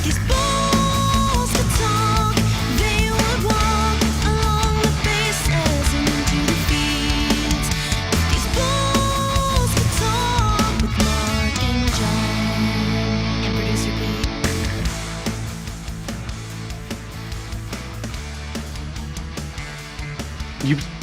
these balls could talk, they would walk along the bases and into the fields. If these balls could talk with Mark and John and producer Pete.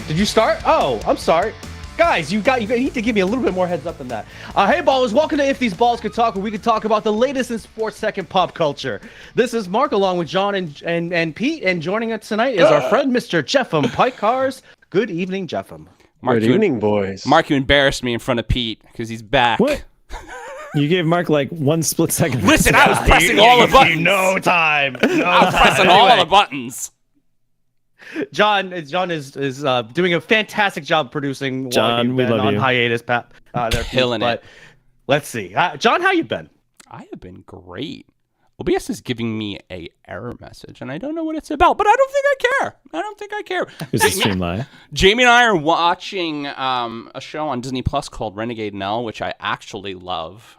Did you start? Oh, I'm sorry. Guys, you need to give me a little bit more heads up than that. Hey, ballers, welcome to If These Balls Could Talk, where we could talk about the latest in sports tech and pop culture. This is Mark, along with John and Pete, and joining us tonight is our friend, Mr. Jefim Piekarz. Good evening, Jefim. Good evening, boys. Mark, you embarrassed me in front of Pete because he's back. What? You gave Mark like 1 split second. Listen, I was pressing all the buttons. No time. I was pressing all the buttons. John is doing a fantastic job producing. John, we love on you. Hiatus, Pat. Killing it. Let's see, John, how you been? I have been great. OBS is giving me a error message, and I don't know what it's about, but I don't think I care. Is it Streamline? Jamie and I are watching a show on Disney Plus called Renegade Nell, which I actually love.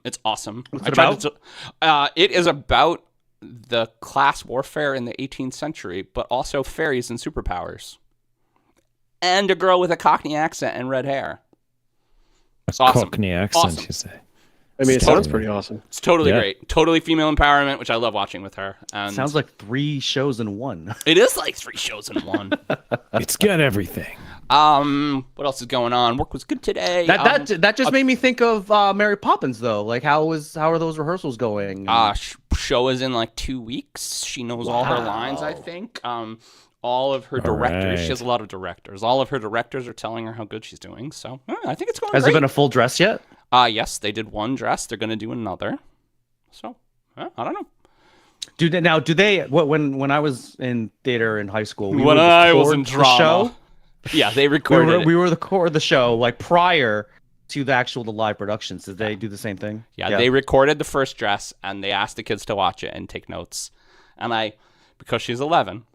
It's awesome. What's it about? It is about the class warfare in the 18th century, but also fairies and superpowers. And a girl with a Cockney accent and red hair. It's awesome. Cockney accent, Awesome. you say. I mean, it sounds pretty awesome. It's totally Yeah. great. Totally female empowerment, which I love watching with her. And Sounds like 3 shows in one. it is like 3 shows in one. It's got everything. What else is going on? Work was good today. That just made me think of Mary Poppins, though. Like, how are those rehearsals going? Show is in like 2 weeks. She knows all her lines, I think. All of her directors. She right. has a lot of directors. All of her directors are telling her how good she's doing. So I think it's going Has great. it been a full dress yet? Yes, they did one dress. They're going to do another. So I don't know. Do they? When I was in theater in high school, When I was in the drama, show. Yeah, they recorded it. We were the core of the show, like prior to the live productions. Did they do the same thing? Yeah, they recorded the first dress and they asked the kids to watch it and take notes. And because she's 11,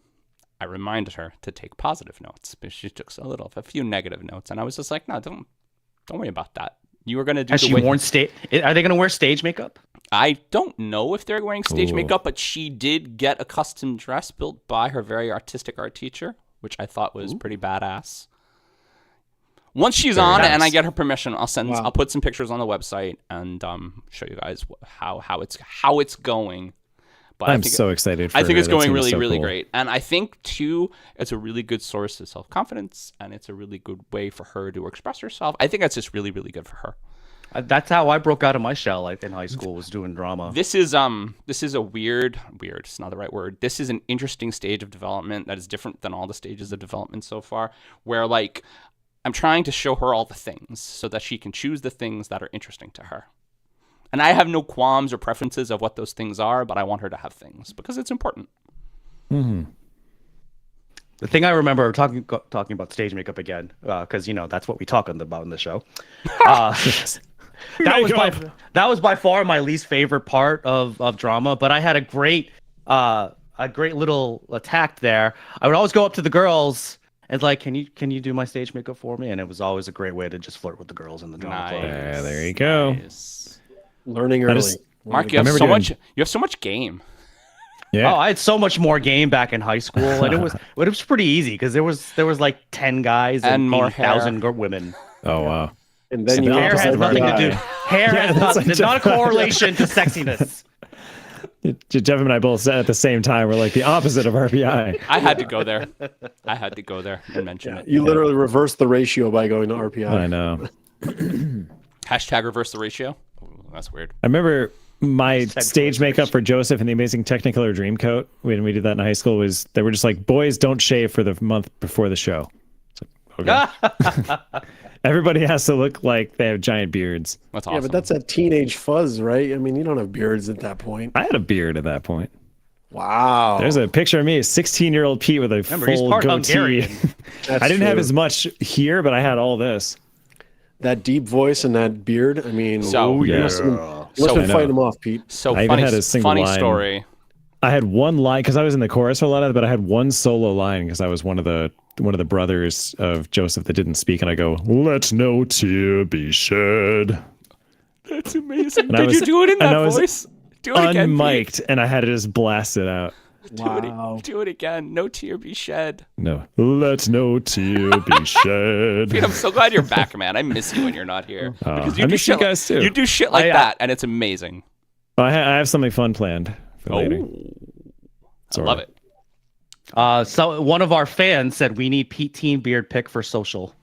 I reminded her to take positive notes, but she took a few negative notes, and I was just like, no, don't worry about that. You were gonna do. Has she worn stage? Are they gonna wear stage makeup? I don't know if they're wearing stage makeup, but she did get a custom dress built by her very artistic art teacher, which I thought was pretty badass. Once she's on and I get her permission, I'll put some pictures on the website and show you guys how it's going. But I'm so excited for I think her. it's going That really, seems so really cool. great. And I think, too, it's a really good source of self-confidence, and it's a really good way for her to express herself. I think that's just really, really good for her. That's how I broke out of my shell. Like in high school, was doing drama. This is a weird, it's not the right word. This is an interesting stage of development that is different than all the stages of development so far, where, like, I'm trying to show her all the things so that she can choose the things that are interesting to her. And I have no qualms or preferences of what those things are, but I want her to have things because it's important. Mm-hmm. The thing I remember talking about stage makeup again, because that's what we talk about in the show. That was by far my least favorite part of drama, but I had a great little tact there. I would always go up to the girls and like, can you do my stage makeup for me? And it was always a great way to just flirt with the girls in the drama club. Yeah, there you go. Nice. Learning early. Mark, you have so much game. Yeah. Oh, I had so much more game back in high school, and it was pretty easy because there was like 10 guys and more 1,000 women. Oh wow. And then you Hair has nothing to do. Hair Yeah, has that's like not a correlation to sexiness. Jeff and I both said at the same time, we're like the opposite of RPI. I had to go there. And mention it. You literally reverse the ratio by going to RPI. I know. Hashtag reverse the ratio. Ooh, that's weird. I remember my stage makeup for Joseph and the Amazing Technicolor Dreamcoat when we did that in high school was they were just like, boys don't shave for the month before the show. It's like, okay. Everybody has to look like they have giant beards. That's awesome. Yeah, but that's a teenage fuzz, right? I mean, you don't have beards at that point. I had a beard at that point. Wow. There's a picture of me, a 16-year-old Pete with a Remember, he's full part goatee. Hungarian. I didn't have as much here, but I had all this. That deep voice and that beard. I mean, So- you yeah. must have So- been I know. fighting him off, Pete. So I even funny, had a single funny line. story. I had one line because I was in the chorus for a lot of it, but I had one solo line because I was one of the brothers of Joseph that didn't speak, and I go, "Let no tear be shed." That's amazing. And I Did you was- do it in and that I was- voice? Do it again, unmiked, and I had to just blast it out. Wow. Do it again. No tear be shed. No, let no tear be shed. Pete, I'm so glad you're back, man. I miss you when you're not here. Because I miss you guys too. You do shit like that, and it's amazing. I have something fun planned for later. I love it. So one of our fans said we need Pete Teen beard pick for social.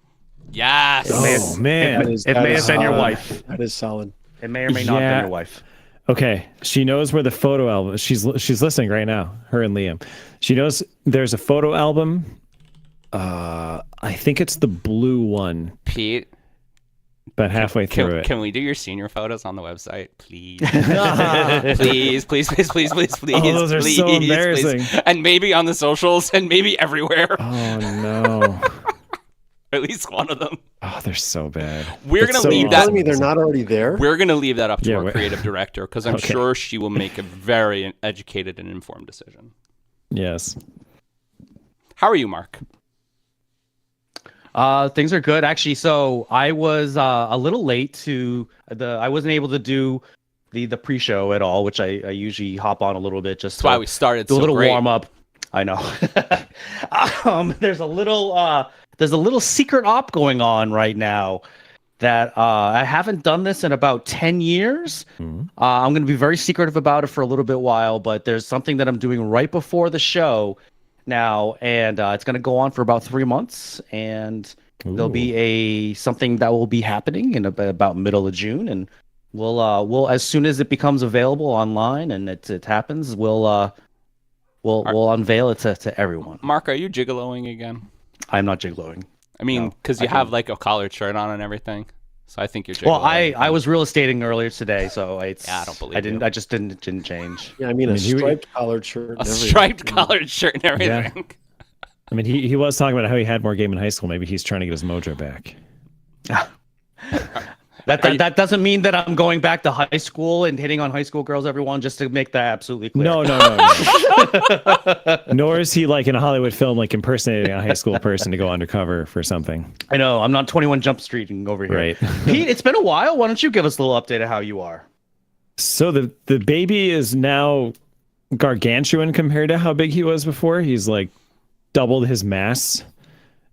Yes. Oh man, It may have been your wife. That is solid. It may or may not have been your wife. Okay, she knows where the photo album. She's listening right now. Her and Liam. She knows there's a photo album. I think it's the blue one. Pete, About halfway through it. Can we do your senior photos on the website, please? please. Oh, those are so embarrassing. Please. And maybe on the socials, and maybe everywhere. Oh no. At least one of them. Oh, they're so bad. We're gonna leave You're that. telling me they're not already there? We're gonna leave that up to Yeah, our creative director because I'm sure she will make a very educated and informed decision. Yes. How are you, Mark? Things are good actually. So I was a little late to I wasn't able to do the pre-show at all, which I usually hop on a little bit just That's why we started. do a so little great. warm up. I know. There's a little secret op going on right now that I haven't done this in about 10 years. I'm going to be very secretive about it for a little bit while, but there's something that I'm doing right before the show now, and it's going to go on for about 3 months, and there'll be something that will be happening in about middle of June, and we'll as soon as it becomes available online and it happens, we'll unveil it to everyone. Mark, are you gigoloing again? I'm not gigoloing. I mean, because you have like a collared shirt on and everything, so I think you're gigoloing. Well, I was real estating earlier today, so I don't believe you. I just didn't change. Yeah, I mean, a striped collared shirt. A striped collared shirt and everything. Yeah. I mean, he was talking about how he had more game in high school. Maybe he's trying to get his mojo back. That doesn't mean that I'm going back to high school and hitting on high school girls, everyone, just to make that absolutely clear. No. Nor is he like in a Hollywood film, like impersonating a high school person to go undercover for something. I know. I'm not 21 Jump Streeting over here. Right. Pete, it's been a while. Why don't you give us a little update of how you are? So the baby is now gargantuan compared to how big he was before. He's like doubled his mass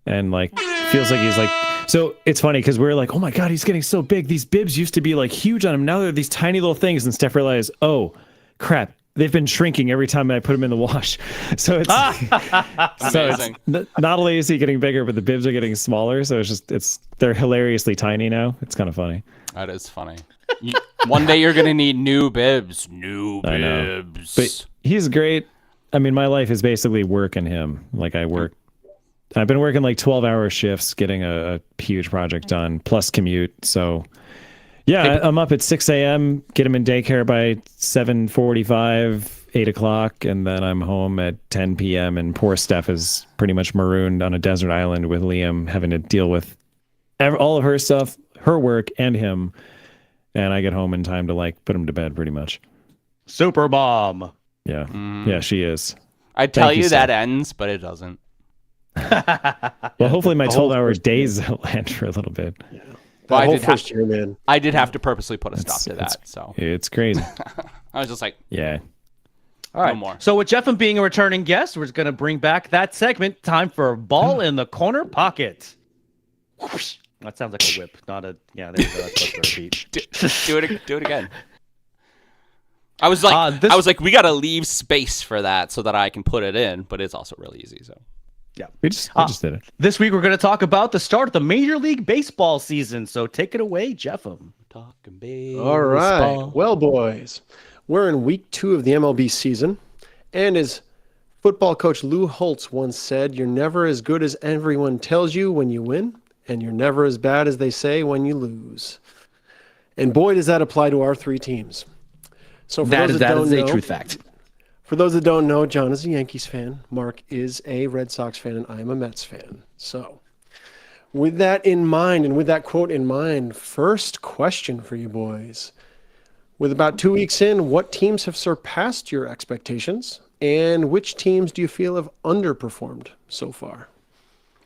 and like feels like he's like. So it's funny because we're like, oh my God, he's getting so big. These bibs used to be like huge on him. Now they're these tiny little things. And Steph realized, oh crap, they've been shrinking every time I put them in the wash. So it's Amazing. Not only is he getting bigger, but the bibs are getting smaller. So they're hilariously tiny now. It's kind of funny. That is funny. One day you're gonna need new bibs. I know. But he's great. I mean, my life is basically work and him. Like I've been working like 12-hour shifts getting a huge project done, plus commute. So, yeah, I'm up at 6 a.m., get him in daycare by 7:45, 8 o'clock, and then I'm home at 10 p.m. And poor Steph is pretty much marooned on a desert island with Liam, having to deal with all of her stuff, her work, and him. And I get home in time to like put him to bed pretty much. Super mom. Yeah. Yeah, she is. I'd tell Thank you, you that Steph. ends, but it doesn't. Well, hopefully my 12-hour days will end for a little bit. Well, The whole first year, man. I did have to purposely put a stop to that. So It's crazy. I was just like, Yeah. All right. no more. So with Jefim being a returning guest, we're going to bring back that segment. Time for Ball in the Corner Pocket. Whoosh. That sounds like a whip, not a. Yeah, there you go. That's supposed to repeat. do it again. I was like, we gotta leave space for that so that I can put it in, but it's also really easy. So Yeah. We just did it. This week we're going to talk about the start of the Major League Baseball season. So take it away, Jefim. talking baseball. All right. Well, boys, we're in week 2 of the MLB season. And as football coach Lou Holtz once said, you're never as good as everyone tells you when you win, and you're never as bad as they say when you lose. And boy, does that apply to our 3 teams. So for those that don't know, a true fact. For those that don't know, John is a Yankees fan. Mark is a Red Sox fan, and I'm a Mets fan. So with that in mind, and with that quote in mind, first question for you boys. With about 2 weeks in, what teams have surpassed your expectations, and which teams do you feel have underperformed so far?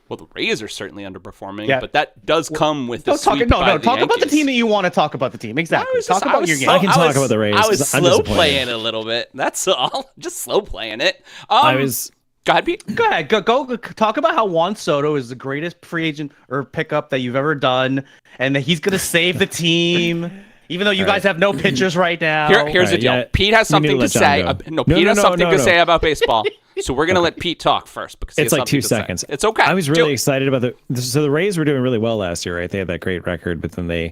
Well, the Rays are certainly underperforming, Yeah. but that does come with the Don't talk. sweep No, by no. the Talk about the Yankees. team that you want to talk about. The team exactly. Talk about your game. I can talk about the Rays. I was I'm slow disappointed. playing it a little bit. That's all. Just slow playing it. I was. Go ahead, Pete. Go ahead. Go talk about how Juan Soto is the greatest free agent or pickup that you've ever done, and that he's gonna save the team, even though you guys have no pitchers right now. Here's the Right, deal. yeah. Pete has You need to something to let John say. go. No, No, Pete no, has no, something no, to no. say about baseball. So we're gonna let Pete talk first because he It's has like something 2 to say. seconds. It's okay. I was Do really it. excited about so the Rays were doing really well last year, right? They had that great record, but then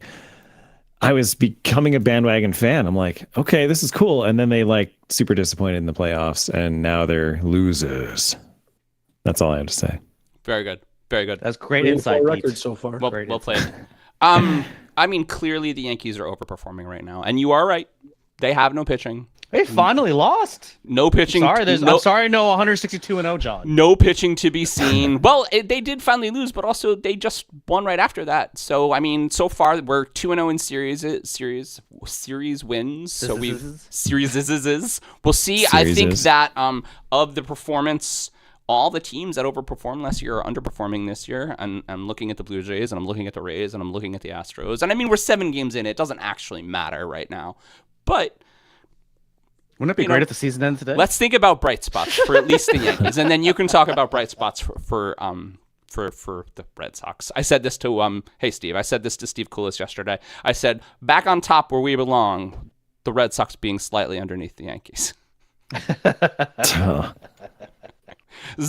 I was becoming a bandwagon fan. I'm like, okay, this is cool. And then they super disappointed in the playoffs, and now they're losers. That's all I have to say. Very good. Very good. That's great 3-4 insight, record Pete. so far. Well, Great well played. I mean, clearly the Yankees are overperforming right now, and you are right. They have no pitching. They finally lost. No pitching. I'm sorry, no 162-0, John. No pitching to be seen. Well, they did finally lose, but also they just won right after that. So I mean, so far we're 2-0 in series wins. So we series. We'll see. I think that of the performance, all the teams that overperformed last year are underperforming this year. And I'm looking at the Blue Jays, and I'm looking at the Rays, and I'm looking at the Astros. And I mean, we're 7 games in. It doesn't actually matter right now, but. Wouldn't it be great if the season ends today? Let's think about bright spots for at least the Yankees, and then you can talk about bright spots for the Red Sox. I said this to hey Steve. I said this to Steve Koulis yesterday. I said back on top where we belong, the Red Sox being slightly underneath the Yankees. This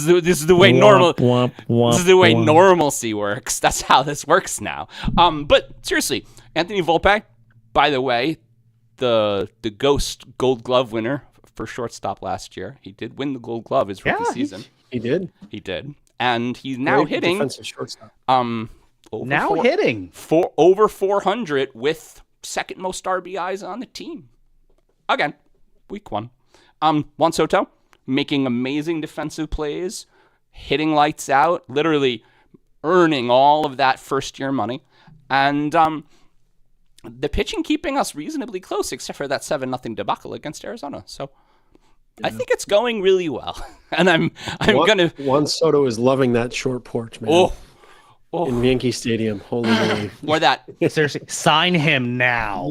is the way this is the way normalcy works. That's how this works now. But seriously, Anthony Volpe, by the way, the Ghost Gold Glove winner for shortstop last year. He did win the Gold Glove his rookie season. He did. He did, and he's now Great hitting. defensive shortstop. Hitting over 400 with second most RBIs on the team. Again, week 1. Juan Soto making amazing defensive plays, hitting lights out, literally earning all of that first year money, and the pitching keeping us reasonably close, except for that 7-0 debacle against Arizona. So I think it's going really well, and I'm gonna. Juan Soto is loving that short porch, man. In Yankee Stadium, holy moly! Or that. seriously, sign him now.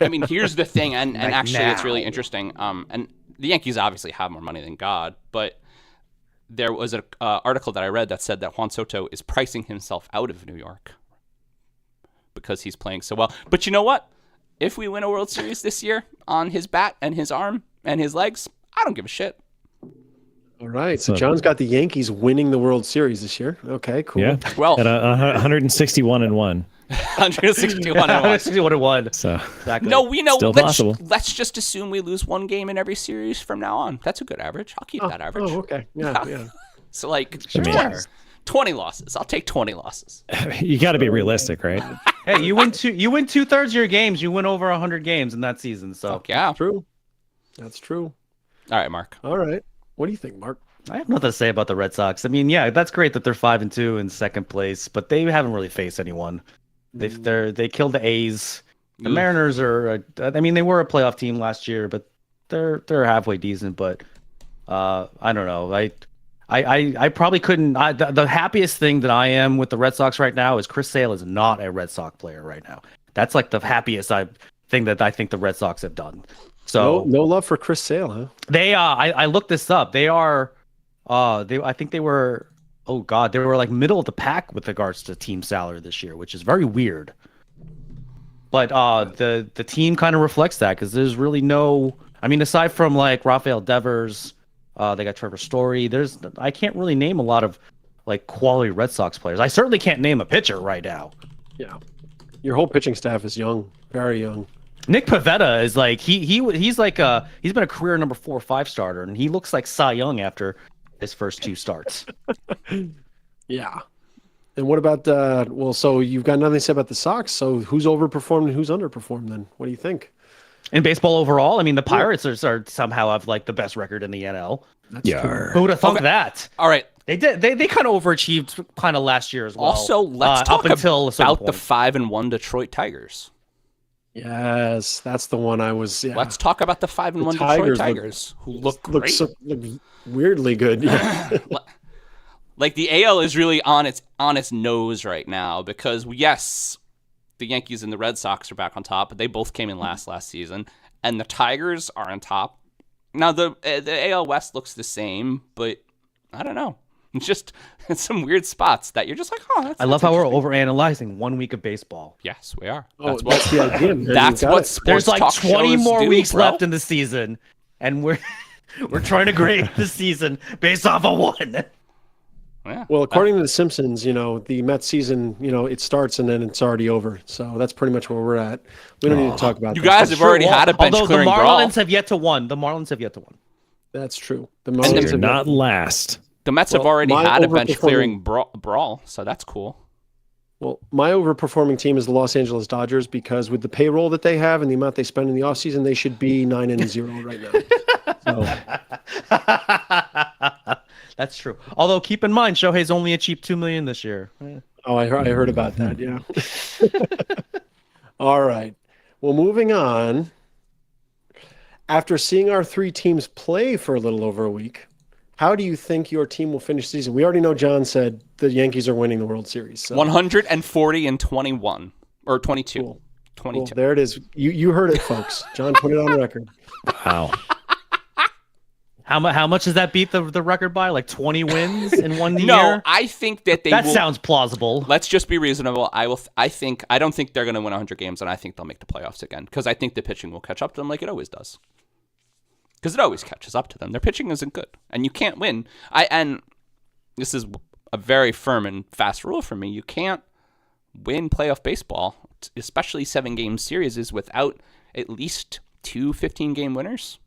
I mean, here's the thing, and actually, it's really now. interesting. And the Yankees obviously have more money than God, but there was an article that I read that said that Juan Soto is pricing himself out of New York because he's playing so well. But you know what? If we win a World Series this year on his bat and his arm and his legs, I don't give a shit. All right, so John's got the Yankees winning the World Series this year. Okay, cool. Yeah. Well, At 161-1. 161 and 1. 161-1. So Exactly. No, we know. Still Let's, possible. let's just assume we lose 1 game in every series from now on. That's a good average. I'll keep that average. Oh, okay. Yeah. So like I mean, 20 losses. I'll take 20 losses. you got to be realistic, right? Hey, you win 2/3 of your games. You win over 100 games in that season. So Yeah. True. That's true. All right, Mark. All right. What do you think, Mark? I have nothing to say about the Red Sox. I mean, yeah, that's great that they're 5-2 in second place, but they haven't really faced anyone. They killed the A's. The Mariners are. I mean, they were a playoff team last year, but they're halfway decent. But I don't know. I probably couldn't. The happiest thing that I am with the Red Sox right now is Chris Sale is not a Red Sox player right now. That's like the happiest thing that I think the Red Sox have done. So No love for Chris Sale, huh? they I looked this up. They are I think they were they were like middle of the pack with regards to team salary this year, which is very weird. But the team kind of reflects that because there's really no. I mean, aside from like Rafael Devers, they got Trevor Story. I can't really name a lot of like quality Red Sox players. I certainly can't name a pitcher right now. Yeah. Your whole pitching staff is young, very young. Nick Pivetta is like he's like he's been a career number 4 or 5 starter, and he looks like Cy Young after his first 2 starts. Yeah. And what about so you've got nothing to say about the Sox, so who's overperformed and who's underperformed then? What do you think? In baseball overall, I mean, the Pirates are somehow have like the best record in the NL. Who would have thunk that? All right. They did. They kind of overachieved kind of last year as well. Also, let's talk up until a certain about the point. 5-1 Detroit Tigers. Yes, that's the one I was. Yeah. Let's talk about the 5-1 Detroit Tigers Tigers, who look look great. look weirdly good. Yeah. Like the AL is really on its nose right now because yes, the Yankees and the Red Sox are back on top, but they both came in last season, and the Tigers are on top. Now the AL West looks the same, but I don't know. It's some weird spots that you're just like, oh, I love how we're overanalyzing 1 week of baseball. Yes, we are. That's the idea. Man. That's You got what it. sports There's like talk 20 shows more do, weeks bro. left in the season, and we're trying to grade the season based off of one. Yeah. Well, according to The Simpsons, the Mets season, it starts and then it's already over. So that's pretty much where we're at. We don't need to talk about You that. guys have already had a bench Although the clearing brawl. Marlins have yet to won. The Marlins have yet to win. That's true. The So Marlins you're have not last. The Mets have Well, already my had a bench overperforming- clearing brawl, so that's cool. Well, my overperforming team is the Los Angeles Dodgers because with the payroll that they have and the amount they spend in the offseason, they should be 9-0 right now. So, That's true. Although keep in mind, Shohei's only achieved $2 million this year. I heard about that. Yeah. All right. Well, moving on. After seeing our three teams play for a little over a week, how do you think your team will finish the season? We already know John said the Yankees are winning the World Series. So. 140 and 21 or 22. Cool. 22. Well, there it is. You heard it, folks. John put it on record. Wow. How much does that beat the record by? Like 20 wins in one No, year? I think that they That will. sounds plausible. Let's just be reasonable. I don't think they're going to win 100 games, and I think they'll make the playoffs again because I think the pitching will catch up to them like it always does. Because it always catches up to them. Their pitching isn't good, and you can't win. And this is a very firm and fast rule for me. You can't win playoff baseball, especially 7-game series, without at least two 15-game winners.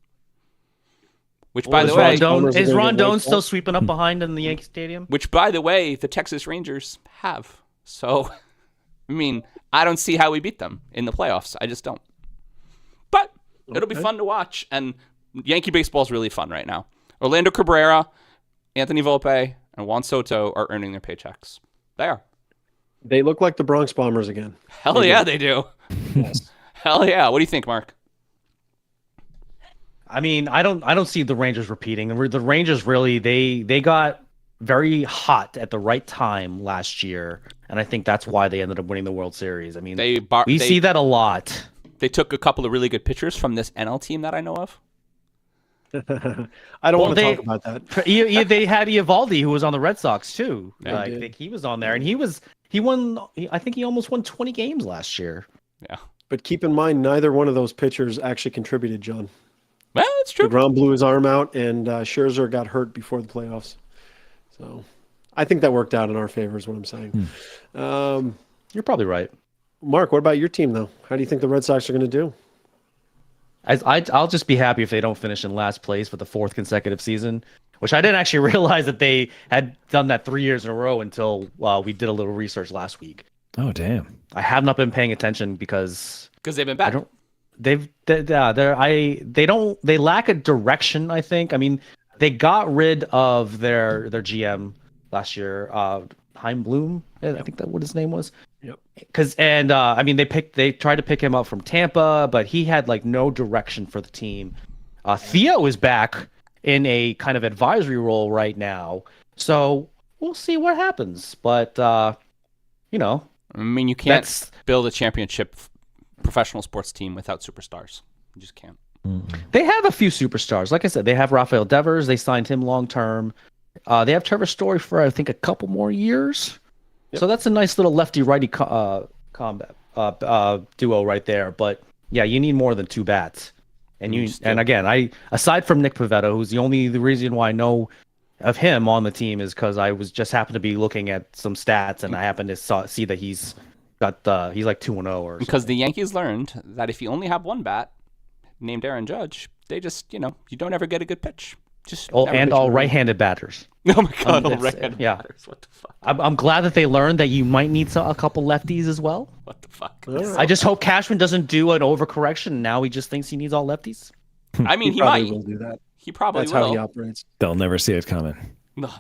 Which, by the way, Is Rondon still sweeping up behind in the Yankee Stadium? Which, by the way, the Texas Rangers have. So, I mean, I don't see how we beat them in the playoffs. I just don't. But it'll be fun to watch, and Yankee baseball is really fun right now. Orlando Cabrera, Anthony Volpe, and Juan Soto are earning their paychecks. They are. They look like the Bronx Bombers again. Hell yeah, they do. Yes. Hell yeah. What do you think, Mark? I mean, I don't see the Rangers repeating. The Rangers really they got very hot at the right time last year, and I think that's why they ended up winning the World Series. I mean, we see that a lot. They took a couple of really good pitchers from this NL team that I know of. I don't want to talk about that. They had Eovaldi, who was on the Red Sox too. Yeah, I think he was on there, and he won. I think he almost won 20 games last year. Yeah. But keep in mind, neither one of those pitchers actually contributed, John. Well, it's true. DeGrom blew his arm out, and Scherzer got hurt before the playoffs. So I think that worked out in our favor is what I'm saying. You're probably right. Mark, what about your team, though? How do you think the Red Sox are going to do? I'll just be happy if they don't finish in last place for the 4th consecutive season, which I didn't actually realize that they had done that 3 years in a row until we did a little research last week. Oh, damn. I have not been paying attention because they've been bad. They lack a direction, I think. I mean, they got rid of their GM last year, Heim Bloom, I think that what his name was. Yep. I mean, they tried to pick him up from Tampa, but he had like no direction for the team. Theo is back in a kind of advisory role right now, so we'll see what happens. But I mean, you can't build a championship professional sports team without superstars. You just can't. They have a few superstars. Like I said, they have Rafael Devers. They signed him long term. They have Trevor Story for I think a couple more years. Yep. So that's a nice little lefty-righty combat duo right there. But yeah, you need more than 2 bats. And again, aside from Nick Pivetta, who's the reason why I know of him on the team is because I was just happened to be looking at some stats and I happened to see that he's like 2-0 or because the Yankees learned that if you only have one bat named Aaron Judge, they just you don't ever get a good pitch. All right-handed batters. Oh my god, all right-handed batters. What the fuck? I'm glad that they learned that you might need a couple lefties as well. What the fuck? I just hope Cashman doesn't do an overcorrection. Now he just thinks he needs all lefties. I mean, he probably might. will do that. He probably That's will. how he operates. They'll never see it coming.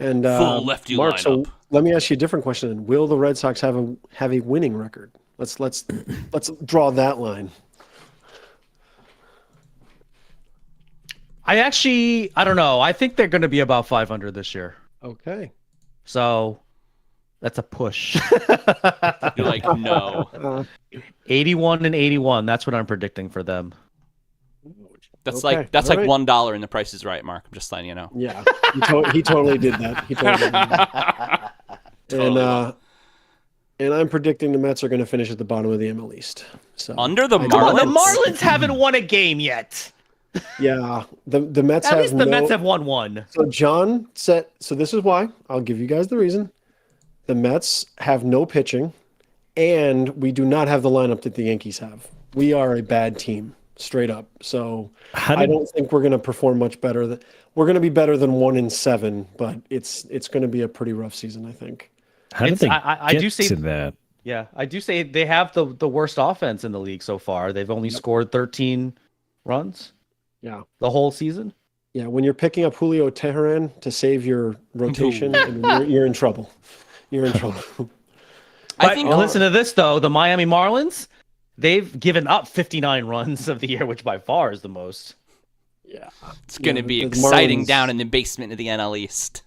And full lefty Mark, lineup. so let me ask you a different question. Then. Will the Red Sox have a winning record? Let's draw that line. I don't know. I think they're going to be about 500 this year. Okay. So that's a push. You're like, no. 81 and 81. That's what I'm predicting for them. That's Okay, like all right. $1 in The Price is Right, Mark. I'm just letting you know. Yeah, he totally did that. He totally did that. And I'm predicting the Mets are going to finish at the bottom of the NL East. So Under the Come on, the Marlins? Marlins haven't won a game yet. yeah, the Mets At have least the no. Mets have won one. So John said. So this is why I'll give you guys the reason. The Mets have no pitching, and we do not have the lineup that the Yankees have. We are a bad team, straight up. So I don't think we're going to perform much better. We're going to be better than 1-7, but it's going to be a pretty rough season, I think. How did they I get do say to that? Yeah, I do say they have the worst offense in the league so far. They've only scored 13 runs Yeah. the whole season. Yeah, when you're picking up Julio Teheran to save your rotation, I mean, you're in trouble. You're in trouble. I think Listen to this though, the Miami Marlins, they've given up 59 runs of the year, which by far is the most. Yeah. it's going to be the exciting Marlins- down in the basement of the NL East.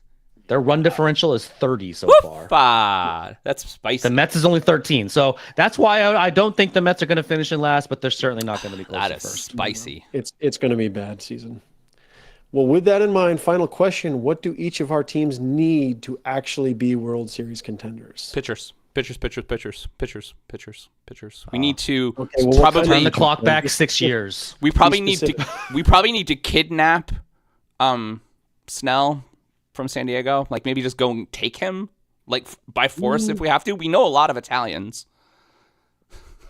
Their run differential is 30 so far. Ah, that's spicy. The Mets is only 13, so that's why I don't think the Mets are going to finish in last, but they're certainly not going to be close That to is first. spicy. It's going to be a bad season. Well, with that in mind, final question: what do each of our teams need to actually be World Series contenders? Pitchers. We need to Okay, well, what probably kind Turn the of- clock back 6 years. we probably Be need to specific. we probably need to kidnap Snell from San Diego. Like maybe just go and take him like by force if we have to. We know a lot of Italians.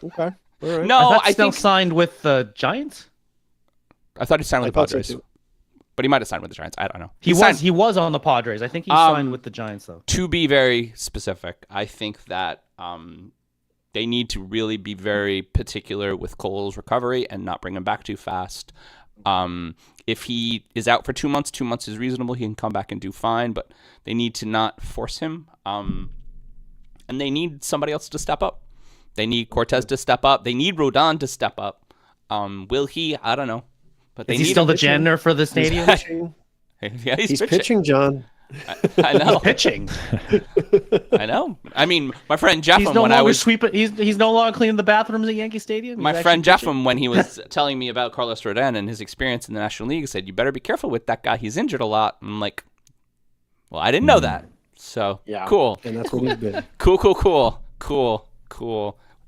Okay. All right. No, I thought I Snell think signed with the Giants. I thought he signed with the I thought so, Padres. too. But he might have signed with the Giants. I don't know. He signed- was on the Padres. I think he signed with the Giants though. To be very specific, I think that they need to really be very particular with Cole's recovery and not bring him back too fast. If he is out for 2 months, 2 months is reasonable. He can come back and do fine, but they need to not force him. And they need somebody else to step up. They need Cortez to step up. They need Rodon to step up. Will he? I don't know. But they Is he need still the pitching. janitor for the stadium? Pitching. Yeah, He's pitching, John. I know. Pitching. I know. I mean, my friend He's Jefim, no when I longer was sweeping. He's no longer cleaning the bathrooms at Yankee Stadium. my He's friend actually Jefim, when he was telling me about Carlos Rodon and his experience in the National League, said, "You better be careful with that guy. He's injured a lot." I'm like, "Well, I didn't know that." So Yeah. cool, And that's what he's been. cool.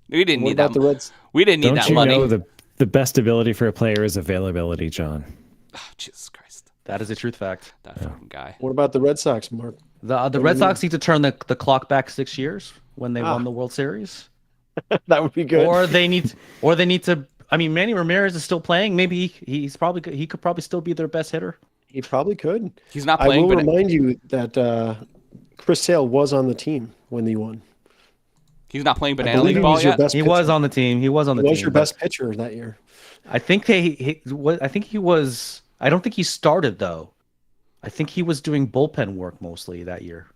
We didn't What need about that. the Reds? We didn't need Don't that you money. know the best ability for a player is availability, John? Oh, Jesus Christ, That is a truth fact. that fucking guy. What about the Red Sox, Mark? The Red Sox need to turn the clock back 6 years when they won the World Series, That would be good. or they need to. I mean, Manny Ramirez is still playing. Maybe he could probably still be their best hitter. He probably could. He's not I playing, will but remind you that Chris Sale was on the team when they won. he's not playing I Banana believe League he ball was your yet. best He pitcher. was on the team. He was on the He team. was your but best pitcher that year. I think I think he was. I don't think he started though. I think he was doing bullpen work mostly that year,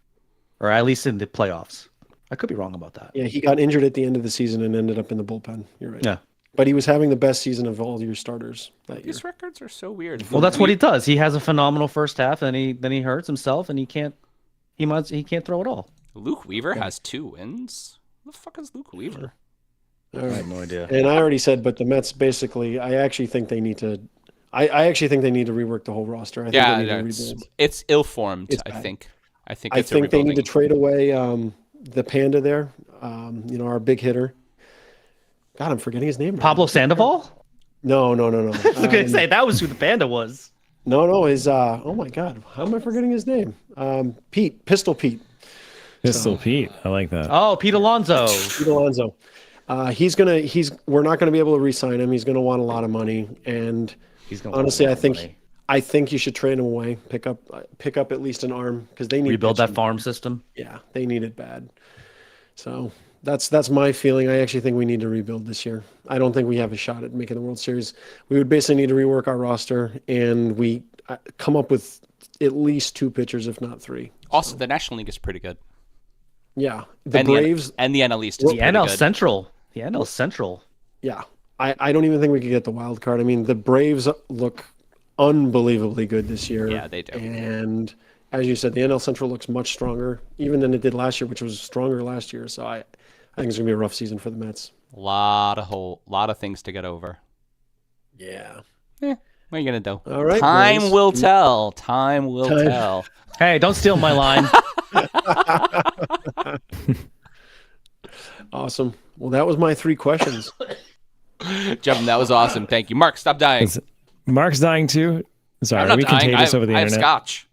or at least in the playoffs. I could be wrong about that. Yeah, he got injured at the end of the season and ended up in the bullpen. You're right. Yeah. But he was having the best season of all your starters that year. These records are so weird. Well, that's what he does. He has a phenomenal first half, and then he hurts himself, and he can't throw it all. Luke Weaver has 2 wins. Who the fuck is Luke Weaver? All I right. have no idea. And I already said, but the Mets basically, I actually think they need to. I actually think they need to rework the whole roster. I think Yeah, they need to it's, rebuild. it's ill-formed. It's I bad. think. I think I it's think a they need to rebuilding. trade away the panda there. Our big hitter. God, I'm forgetting his name. right Pablo now. Sandoval? No. I was gonna say that was who the panda was. No. His. Oh my God, how am I forgetting his name? Pistol Pete. Pistol Pete. I like that. Oh, Pete Alonso. Pete Alonso. We're not gonna be able to re-sign him. He's gonna want a lot of money, and He's gonna honestly, want a lot of money. I think you should trade him away. Pick up at least an arm because they need Rebuild that pitching. farm system. Yeah, they need it bad. So that's my feeling. I actually think we need to rebuild this year. I don't think we have a shot at making the World Series. We would basically need to rework our roster, and we come up with at least 2 pitchers, if not 3. Also, the National League is pretty good. Yeah, the and Braves. and the NL East is The pretty NL good. Central. The NL Central. Yeah, I don't even think we could get the wild card. I mean, the Braves look unbelievably good this year. Yeah, they do. And as you said, the NL Central looks much stronger, even than it did last year, which was stronger last year. So I think it's gonna be a rough season for the Mets. Lot of things to get over. Yeah. What are you gonna do? All right, Time boys. will tell. Time will Time. tell. Hey, don't steal my line. Awesome. Well, that was my 3 questions. Jefim, that was awesome. Thank you. Mark, stop dying. Mark's dying too. Sorry, I'm are not we dying. contagious over the I have internet? scotch.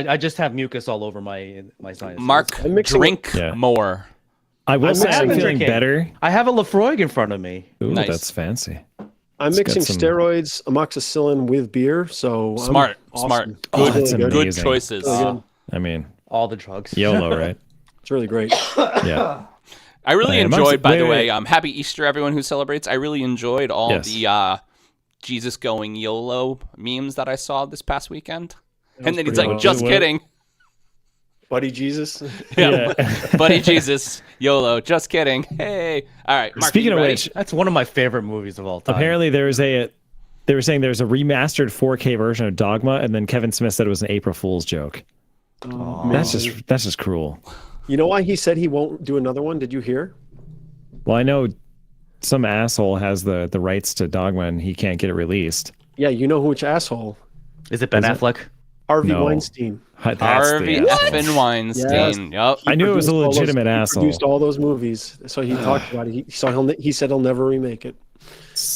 I just have mucus all over my sinuses. Mark, I'm mixing drink Yeah. more. I will say I'm been feeling drinking. better. I have a Lafroig in front of me. Ooh, Nice. that's fancy. I'm It's got mixing some- steroids, amoxicillin with beer. So Smart. I'm awesome. Smart. It's Oh, really that's good. Good amazing. choices. Really good. I mean, All the drugs. YOLO, right? It's really great. Yeah. I really Amongst- enjoyed, by the wait, way, Happy Easter, everyone who celebrates. I really enjoyed all Yes. the Jesus going YOLO memes that I saw this past weekend. And then he's pretty like, awesome. just What? kidding. Buddy Jesus. Yeah. Buddy Jesus, YOLO, just kidding. Hey. All right. Mark, Speaking you of ready? which, That's one of my favorite movies of all time. apparently they were saying there's a remastered 4K version of Dogma, and then Kevin Smith said it was an April Fool's joke. That's just cruel. You know why he said he won't do another one? Did you hear? Well, I know some asshole has the rights to Dogma and he can't get it released. Yeah, you know which asshole? Is it Ben Is it? Affleck? Harvey No. Weinstein. That's Harvey the asshole. effing Weinstein. Yep. I knew it was a Produced all those- legitimate asshole. He produced all those movies, so he talked about it. He said he'll never remake it.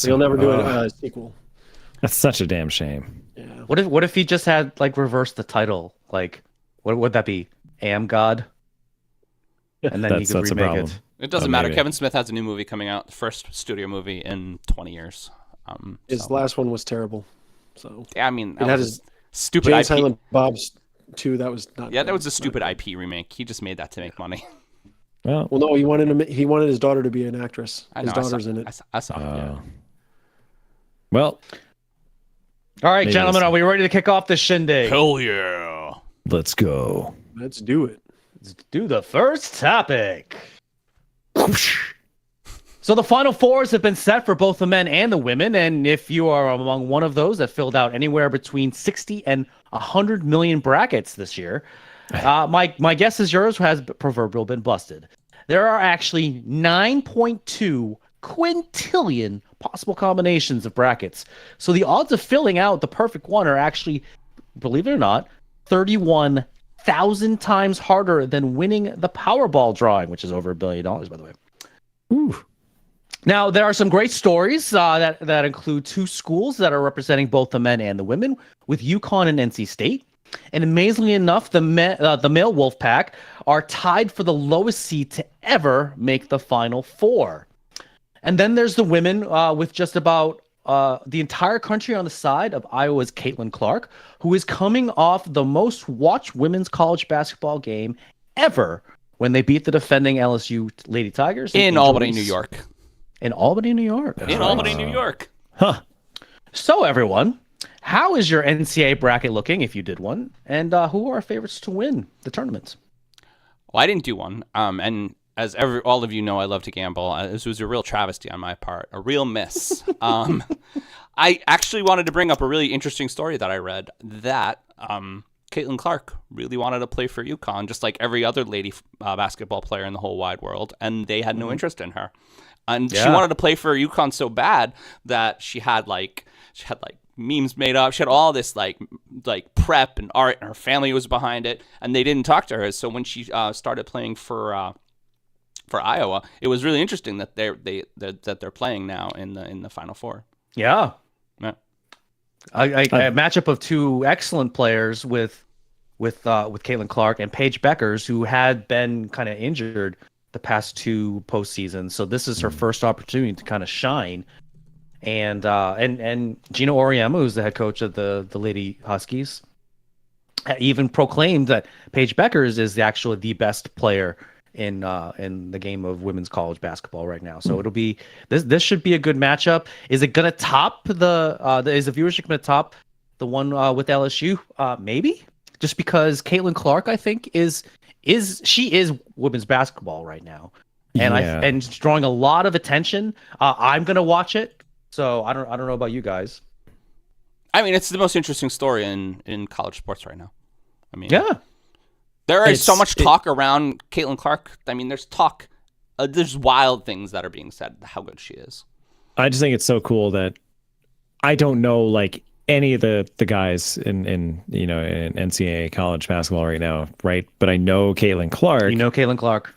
He'll never do a sequel. That's such a damn shame. Yeah. What if he just had like reversed the title? Like, what would that be? Am God? And then he That's could a remake problem. it. It doesn't Oh, matter. maybe. Kevin Smith has a new movie coming out, the first studio movie in 20 years. His So- last one was terrible. So Yeah, I mean, It that had was his- a stupid Jay IP. Silent Bob's 2. That was not. Yeah, that good. was a stupid IP remake. He just made that to make money. Well, Well, no, he wanted his daughter to be an actress. I His know. daughter's in it. I saw it. Yeah. well, All right, Maybe gentlemen, this- are we ready to kick off the shindig? Hell yeah. let's go. Let's do it. Let's do the first topic. So the final fours have been set for both the men and the women, and if you are among one of those that filled out anywhere between 60 and 100 million brackets this year, my guess is yours has proverbial been busted. There are actually 9.2 quintillion possible combinations of brackets. So the odds of filling out the perfect one are actually, believe it or not, 31,000 times harder than winning the Powerball drawing, which is over $1 billion, by the way. Ooh. Now, there are some great stories that include 2 schools that are representing both the men and the women, with UConn and NC State. And amazingly enough, the male Wolfpack are tied for the lowest seed to ever make the Final Four. And then there's the women with just about the entire country on the side of Iowa's Caitlin Clark, who is coming off the most watched women's college basketball game ever when they beat the defending LSU Lady Tigers In Angel Albany, Reese. New York. In Albany, New York. In Albany, New York. Huh. So, everyone, how is your NCAA bracket looking, if you did one? And who are our favorites to win the tournament? Well, I didn't do one. And as all of you know, I love to gamble. This was a real travesty on my part, a real miss. I actually wanted to bring up a really interesting story that I read that Caitlin Clark really wanted to play for UConn, just like every other lady basketball player in the whole wide world, and they had no interest in her. And she Yeah. wanted to play for UConn so bad that she had memes made up. She had all this like prep and art, and her family was behind it, and they didn't talk to her. So when she started playing for Iowa, it was really interesting that they're playing now in the Final Four. Yeah. Yeah. A matchup of 2 excellent players with Caitlin Clark and Paige Beckers, who had been kind of injured the past 2 postseasons. So this is her first opportunity to kind of shine. And Gino Auriemma, who's the head coach of the Lady Huskies, even proclaimed that Paige Beckers is actually the best player in the game of women's college basketball right now. So it'll be this should be a good matchup. Is it gonna top is the viewership gonna top the one with LSU? Maybe, just because Caitlin Clark, I think, is women's basketball right now, and Yeah. and it's drawing a lot of attention. I'm gonna watch it. So I don't know about you guys. I mean, it's the most interesting story in college sports right now. I mean, Yeah. there is so much talk around Caitlin Clark. I mean, there's talk. There's wild things that are being said. How good she is. I just think it's so cool that I don't know like any of the guys in NCAA college basketball right now, right? But I know Caitlin Clark. You know Caitlin Clark.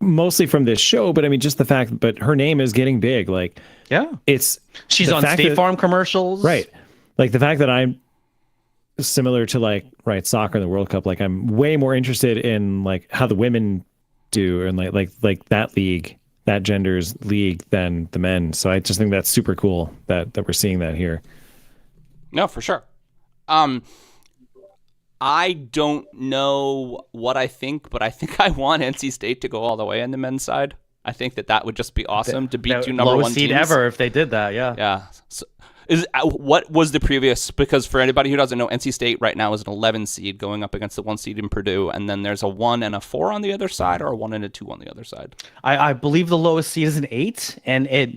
Mostly from this show, but I mean, just the fact, but her name is getting big. Like, Yeah. She's the on fact State that- Farm commercials. right? Like the fact that I'm similar to like soccer in the World Cup. Like I'm way more interested in like how the women do and like that league, that gender's league than the men. So I just think that's super cool that we're seeing that here. No, for sure. I don't know what I think, but I think I want NC State to go all the way on the men's side. I think that would just be awesome to beat two number lowest one seed teams ever if they did that. Yeah. Yeah. So, what was the previous? Because for anybody who doesn't know, NC State right now is an 11 seed going up against the 1 seed in Purdue, and then there's a 1 and a 4 on the other side, or a 1 and a 2 on the other side. I believe the lowest seed is an 8, and it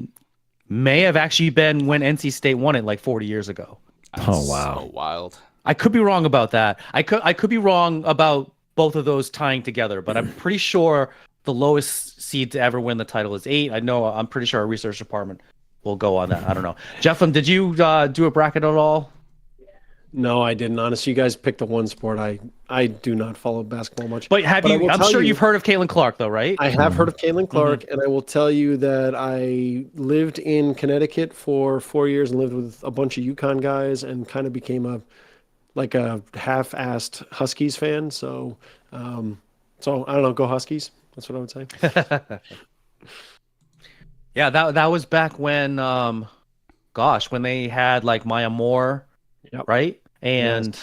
may have actually been when NC State won it like 40 years ago. Oh wow, So wild. I could be wrong about that. I could be wrong about both of those tying together, but I'm pretty sure the lowest seed to ever win the title is 8. I'm pretty sure our research department will go on that. I don't know. Jefim, did you do a bracket at all? No, I didn't. Honestly, you guys picked the one sport. I do not follow basketball much. But I will I'm tell sure you- you've heard of Caitlin Clark, though, right? I have heard of Caitlin Clark, and I will tell you that I lived in Connecticut for 4 years and lived with a bunch of UConn guys and kind of became a half-assed Huskies fan. So I don't know, go Huskies. That's what I would say. Yeah, that was back when, when they had like Maya Moore, Yep. right? And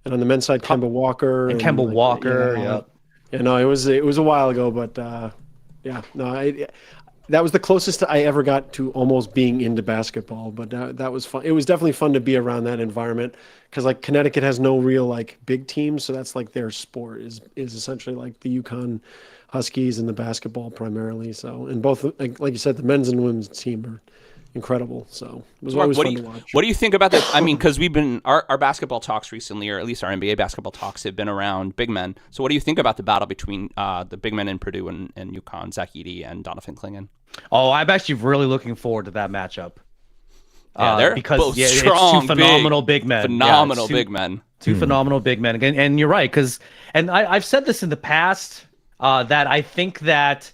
And on the men's side, Kemba Walker. and Kemba like, Walker, yeah. yep. Yeah, no, it was a while ago, but that was the closest I ever got to almost being into basketball. But that was fun. It was definitely fun to be around that environment because like Connecticut has no real like big teams, so that's like their sport is essentially like the UConn Huskies and the basketball primarily. So and both like you said, the men's and women's team are incredible. So it was always fun to watch. What do you think about that? I mean, because we've been our basketball talks recently, or at least our NBA basketball talks, have been around big men. So what do you think about the battle between the big men in Purdue and UConn, Zach Edey and Donovan Clingan? Oh, I'm actually really looking forward to that matchup. Yeah, they're because both it's strong, two phenomenal big men. Phenomenal Yeah, big men. Two phenomenal big men. And you're right, and I've said this in the past that I think that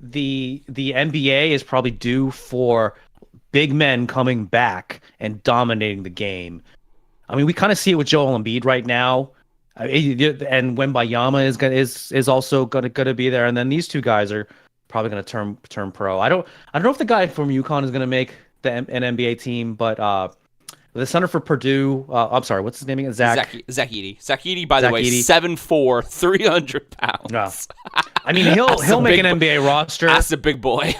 the NBA is probably due for big men coming back and dominating the game. I mean, we kind of see it with Joel Embiid right now, and Wembanyama is also gonna be there, and then these two guys are probably gonna turn pro. I don't know if the guy from UConn is gonna make an NBA team, but the center for Purdue, I'm sorry, what's his name again? Zach Edey. Zach Edey, by the Zach way, Edey. 7'4", 300 pounds. Yeah. I mean, he'll make an NBA roster. That's a big boy.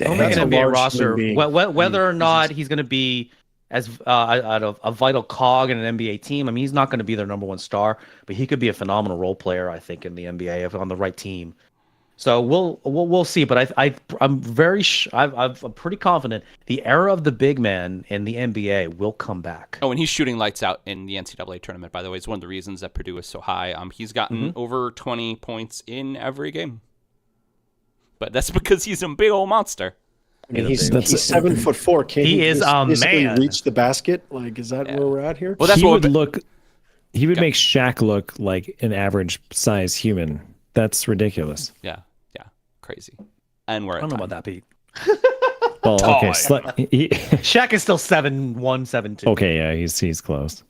He'll make That's an a NBA large roster. human being. Whether or not he's going to be as a vital cog in an NBA team, I mean, he's not going to be their number one star, but he could be a phenomenal role player, I think, in the NBA if on the right team. So we'll see. But I'm pretty confident the era of the big man in the NBA will come back. Oh, and he's shooting lights out in the NCAA tournament, by the way. It's one of the reasons that Purdue is so high. He's gotten over 20 points in every game. But that's because he's a big old monster. I mean, he's 7'4". Can He is just a basically man. reach the basket? Like, is that where we're at here? Well, that's he what would make Shaq look like an average size human. That's ridiculous. Yeah, crazy. And we're I don't know about that, Pete. Well, okay, Shaq is still 7'1", 7'2". okay, yeah, he's close.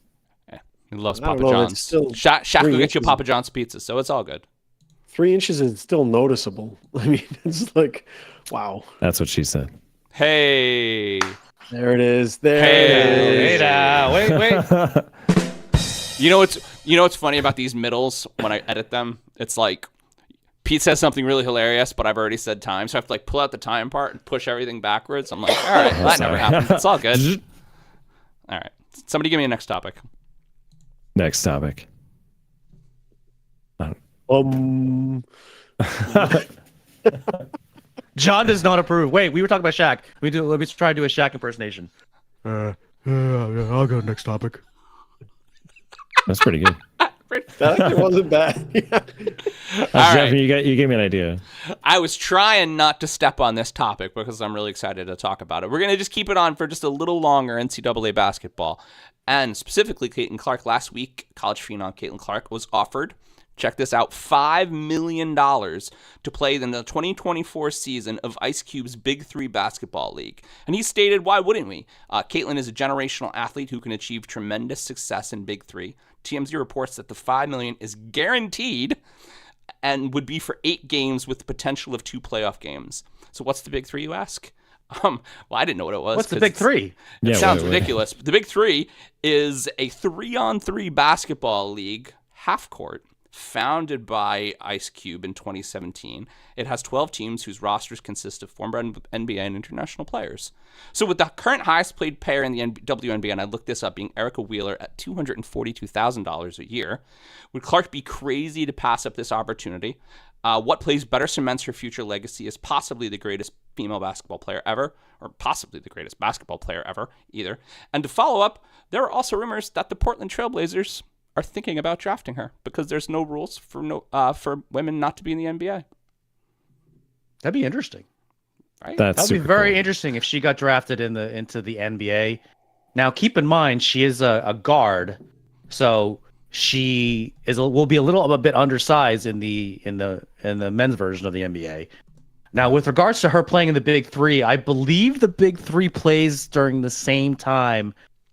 He loves I don't Papa know, John's. it's still Shaq will 3 get you inches. Papa John's pizza, so it's all good. 3 inches is still noticeable. I mean, it's like, wow. That's what she said. Hey. There it is. There Hey. it is. Wait. You know what's funny about these middles when I edit them? It's like Pete says something really hilarious, but I've already said time, so I have to like pull out the time part and push everything backwards. I'm like, all right, that never happened. It's all good. All right, somebody give me a next topic. Next topic. John does not approve. Wait, we were talking about Shaq. Let me try to do a Shaq impersonation. Yeah, I'll go next topic. That's pretty good. That actually wasn't bad. Yeah. All Jeff, right. you gave me an idea. I was trying not to step on this topic because I'm really excited to talk about it. We're going to just keep it on for just a little longer, NCAA basketball. And specifically, Caitlin Clark. Last week, college phenom Caitlin Clark was offered, check this out, $5 million to play in the 2024 season of Ice Cube's Big Three basketball league. And he stated, why wouldn't we? Caitlin is a generational athlete who can achieve tremendous success in Big Three. TMZ reports that the $5 million is guaranteed and would be for 8 games with the potential of 2 playoff games. So what's the Big Three, you ask? Well, I didn't know what it was. What's the Big Three? It Yeah, sounds wait. ridiculous. The Big Three is a 3-on-3 basketball league, half court, founded by Ice Cube in 2017. It has 12 teams whose rosters consist of former NBA and international players. So with the current highest paid player in the WNBA, and I looked this up, being Erica Wheeler at $242,000 a year, would Clark be crazy to pass up this opportunity? What plays better cements her future legacy as possibly the greatest female basketball player ever, or possibly the greatest basketball player ever, either. And to follow up, there are also rumors that the Portland Trailblazers are thinking about drafting her because there's no rules for women not to be in the NBA. That'd be interesting. Right? That's That'd be super very cool. interesting if she got drafted into the NBA. Now, keep in mind she is a guard, so she will be a bit undersized in the men's version of the NBA. Now, with regards to her playing in the Big Three, I believe the Big Three plays during the same time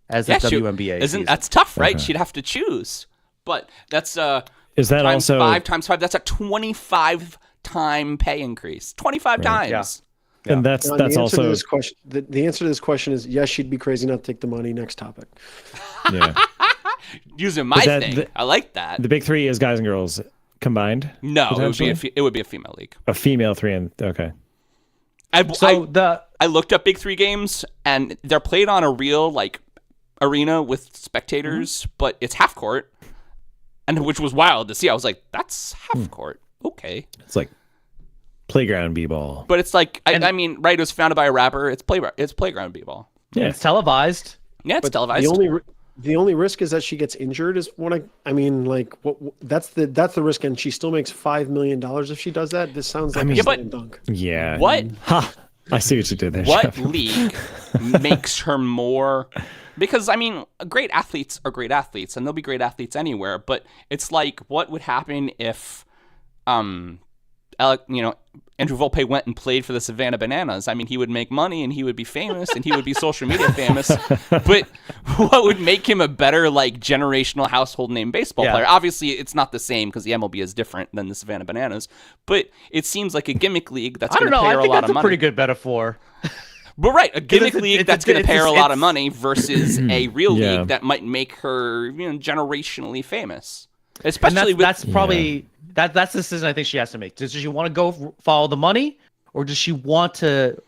as the WNBA. season. That's tough, right? Okay. She'd have to choose, but that's Is that times also 5 times 5. That's a 25-time pay increase. 25 times. and that's Now, the answer to also this question. The answer to this question is yes. She'd be crazy not to take the money. Next topic. yeah. Using my that- thing, the- I like that. The Big Three is guys and girls combined. No, it would be potentially? it would be a female league. A female 3 and okay. I looked up Big Three games, and they're played on a real arena with spectators, but it's half court, and which was wild to see. I was like, that's half court, okay. It's like playground b-ball. But it's like, I mean, right? It was founded by a rapper. It's playground b-ball. Yeah. It's televised. Yeah, it's televised. The only risk is that she gets injured. Is what I mean. Like that's the risk, and she still makes $5 million if she does that. This sounds like mean- a Yeah, but- slam dunk. Yeah. What? Ha! I see what you did there. What Jeff. league makes her more? Because I mean, great athletes are great athletes, and they'll be great athletes anywhere. But it's like, what would happen if, Andrew Volpe went and played for the Savannah Bananas? I mean, he would make money, and he would be famous, and he would be social media famous. But what would make him a better generational household name baseball Yeah. player? Obviously, it's not the same because the MLB is different than the Savannah Bananas. But it seems like a gimmick league that's I going don't to know. pay I her a think lot that's of a money. pretty good metaphor. But right, a gimmick it's- league it's- that's going to pay her a lot of it's- money versus a real Yeah. league that might make her, generationally famous. And Especially that's with probably that's the decision I think she has to make. Does she want to go follow the money, or does she want to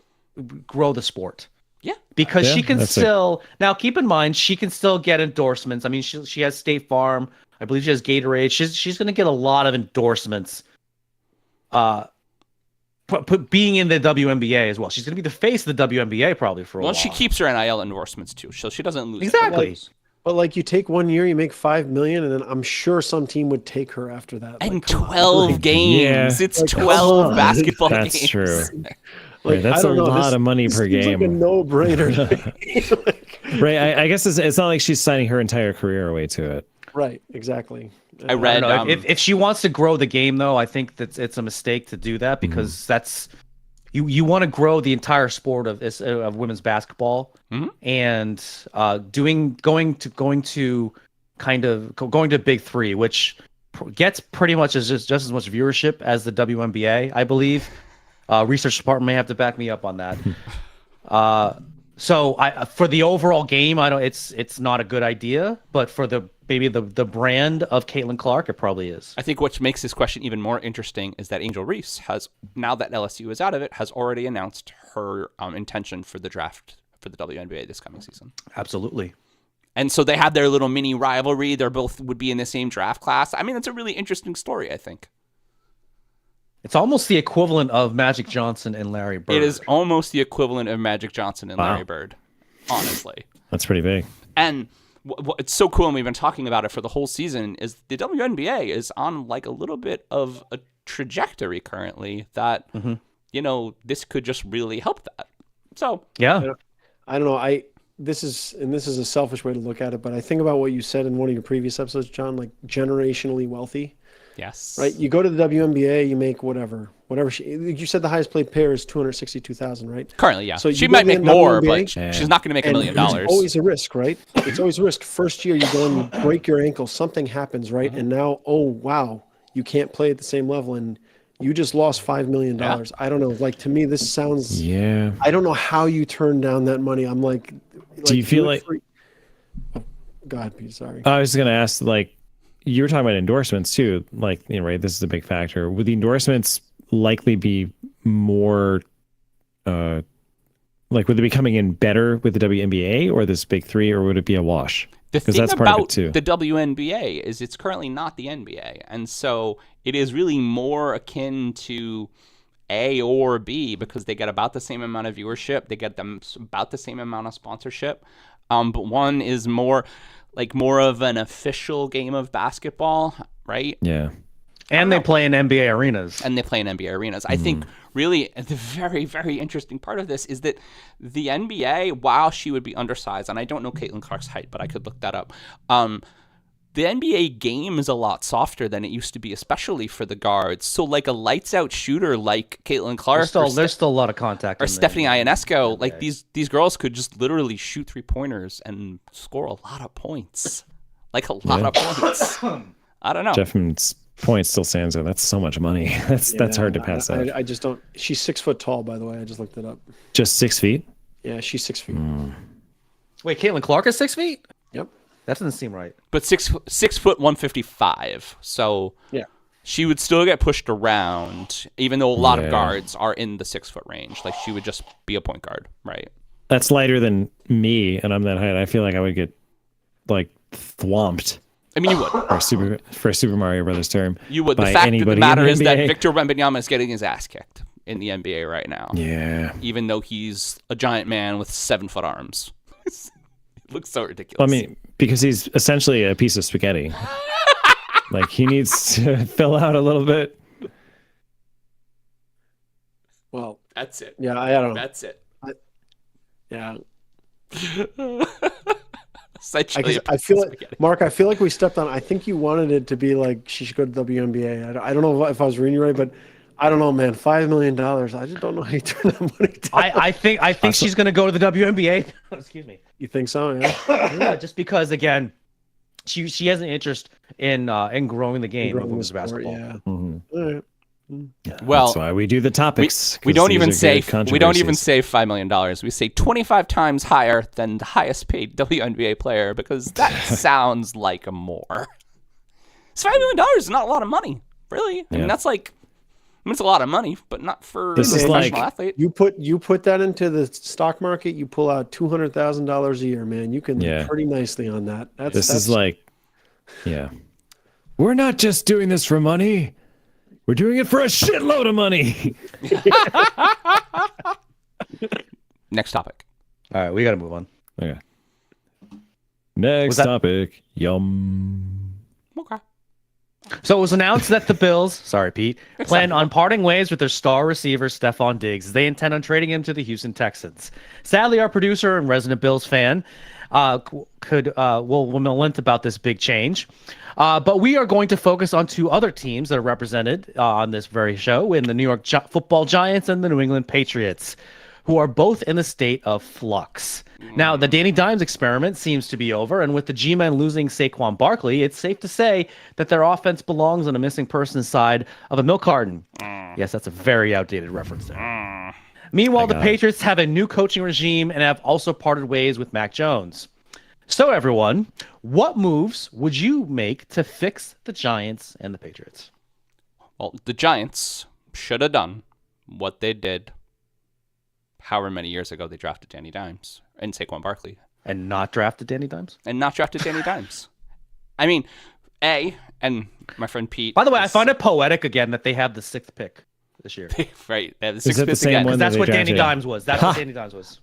grow the sport? yeah. Because Yeah, she can that's still now keep in mind she can still get endorsements. I mean, she has State Farm. I believe she has Gatorade. She's going to get a lot of endorsements. Being in the WNBA as well. She's going to be the face of the WNBA probably for a Well, while. she keeps her NIL endorsements too, so she doesn't lose Exactly. those. But you take 1 year, you make $5 million, and then I'm sure some team would take her after that. And come on. Like, games. Yeah. It's Like, come 12 on. basketball That's games. true. like, That's I don't a know, lot this- of money this per seems like a game. no-brainer. Right. I guess it's not like she's signing her entire career away to it. Right. Exactly. I read. I don't know. If she wants to grow the game, though, I think that it's a mistake to do that because that's you want to grow the entire sport of women's basketball and going to Big Three, which gets pretty much just as much viewership as the WNBA, I believe. Research department may have to back me up on that. So for the overall game, it's not a good idea, but for the brand of Caitlin Clark, it probably is. I think what makes this question even more interesting is that Angel Reese has, now that LSU is out of it, has already announced her intention for the draft for the WNBA this coming season. Absolutely. And so they have their little mini rivalry. They're both would be in the same draft class. I mean, it's a really interesting story, I think. It's almost the equivalent of Magic Johnson and Larry Bird. It is almost the equivalent of Magic Johnson and Wow. Larry Bird. honestly. That's pretty big. And it's so cool, and we've been talking about it for the whole season, is the WNBA is on like a little bit of a trajectory currently that, this could just really help that. So Yeah. I don't know. This is a selfish way to look at it, but I think about what you said in one of your previous episodes, John, like generationally wealthy. yes. Right? You go to the WNBA, you make whatever. You said the highest paid player is 262,000, right? Currently, yeah. So She you might go to make the more, WNBA, but she's not going to make $1 million. It's always a risk, right? It's always a risk. First year, you go and you break your ankle, something happens, right? And now, oh, wow, you can't play at the same level, and you just lost $5 million. Yeah. I don't know. Like, to me, this sounds... Yeah. I don't know how you turn down that money. I'm like... Do you feel like... Oh, go ahead, Pete, sorry. I was going to ask, like, you were talking about endorsements too. Like, right, this is a big factor. Would the endorsements likely be more, would they be coming in better with the WNBA or this big three, or would it be a wash? The Because thing that's part of it about too. the WNBA is it's currently not the NBA. And so it is really more akin to A or B because they get about the same amount of viewership. They get them about the same amount of sponsorship. But one is more of an official game of basketball, right? Yeah. And they play in NBA arenas. And they play in NBA arenas. I think really the very, very interesting part of this is that the NBA, while she would be undersized, and I don't know Caitlin Clark's height, but I could look that up. The NBA game is a lot softer than it used to be, especially for the guards. So like a lights out shooter like Caitlin Clark There's still a lot of contact. or in Stephanie there. Ionesco, like these girls could just literally shoot 3-pointers and score a lot of points. Like a lot of points. I don't know. Jeffim's point still stands there. That's so much money. That's hard to pass up. I just don't... She's 6 foot tall, by the way. I just looked it up. Just 6 feet? Yeah, she's 6 feet. Wait, Caitlin Clark is 6 feet? Yep. That doesn't seem right. But 6 foot 155. So Yeah. she would still get pushed around, even though a lot of Yeah. guards are in the 6 foot range. Like she would just be a point guard, right? That's lighter than me, and I'm that height. I feel like I would get like thwomped I mean, you would. for Super Mario Brothers term. You would. The by fact of the anybody in matter the is that NBA. Victor Wembanyama is getting his ass kicked in the NBA right now. Yeah. Even though he's a giant man with 7 foot arms. It looks so ridiculous. I mean, because he's essentially a piece of spaghetti. Like he needs to fill out a little bit. Well, that's it. yeah, I don't know. That's it. Yeah. Essentially, I feel like, Mark, I feel like we stepped on... I think you wanted it to be like she should go to WNBA. I don't know if I was reading you right, but I don't know, man. $5 million. I just don't know how you turn that money down. I think she's going to go to the WNBA. Excuse me. You think so? Yeah. Yeah, just because again, she has an interest in growing the game of Growing the women's sport, basketball. yeah. Mhm. All right. well, That's why we do the topics. we 'cause don't these even are say good we don't even controversies. say $5 million. We say 25 times higher than the highest paid WNBA player because that sounds like a more. So $5 million is not a lot of money, really. I mean, Yeah. that's like, it's a lot of money, but not for This a is professional like- athlete. You put that into the stock market, you pull out $200,000 a year, man. You can Yeah. live pretty nicely on that. This is like, yeah. We're not just doing this for money. We're doing it for a shitload of money. Next topic. All right, we got to move on. Okay. Next that- topic. Yum. Okay. So it was announced that the Bills, sorry Pete, plan on parting ways with their star receiver Stephon Diggs. They intend on trading him to the Houston Texans. Sadly, our producer and resident Bills fan will lament about this big change. But we are going to focus on 2 other teams that are represented on this very show in the New York Football Giants and the New England Patriots, who are both in a state of flux. Now, the Danny Dimes experiment seems to be over, and with the G-Men losing Saquon Barkley, it's safe to say that their offense belongs on a missing persons side of a milk carton. Yes, that's a very outdated reference there. Meanwhile, the got it. Patriots have a new coaching regime and have also parted ways with Mac Jones. So, everyone, what moves would you make to fix the Giants and the Patriots? Well, the Giants should have done what they did however many years ago they drafted Danny Dimes and Saquon Barkley. And not drafted Danny Dimes? And not drafted Danny Dimes. I mean, and my friend Pete... By the way, I find it poetic again that they have the 6th pick this year. right, they have the Is sixth it the pick same again. one That's that what they Danny drafted? Dimes was. That's what Danny Dimes was.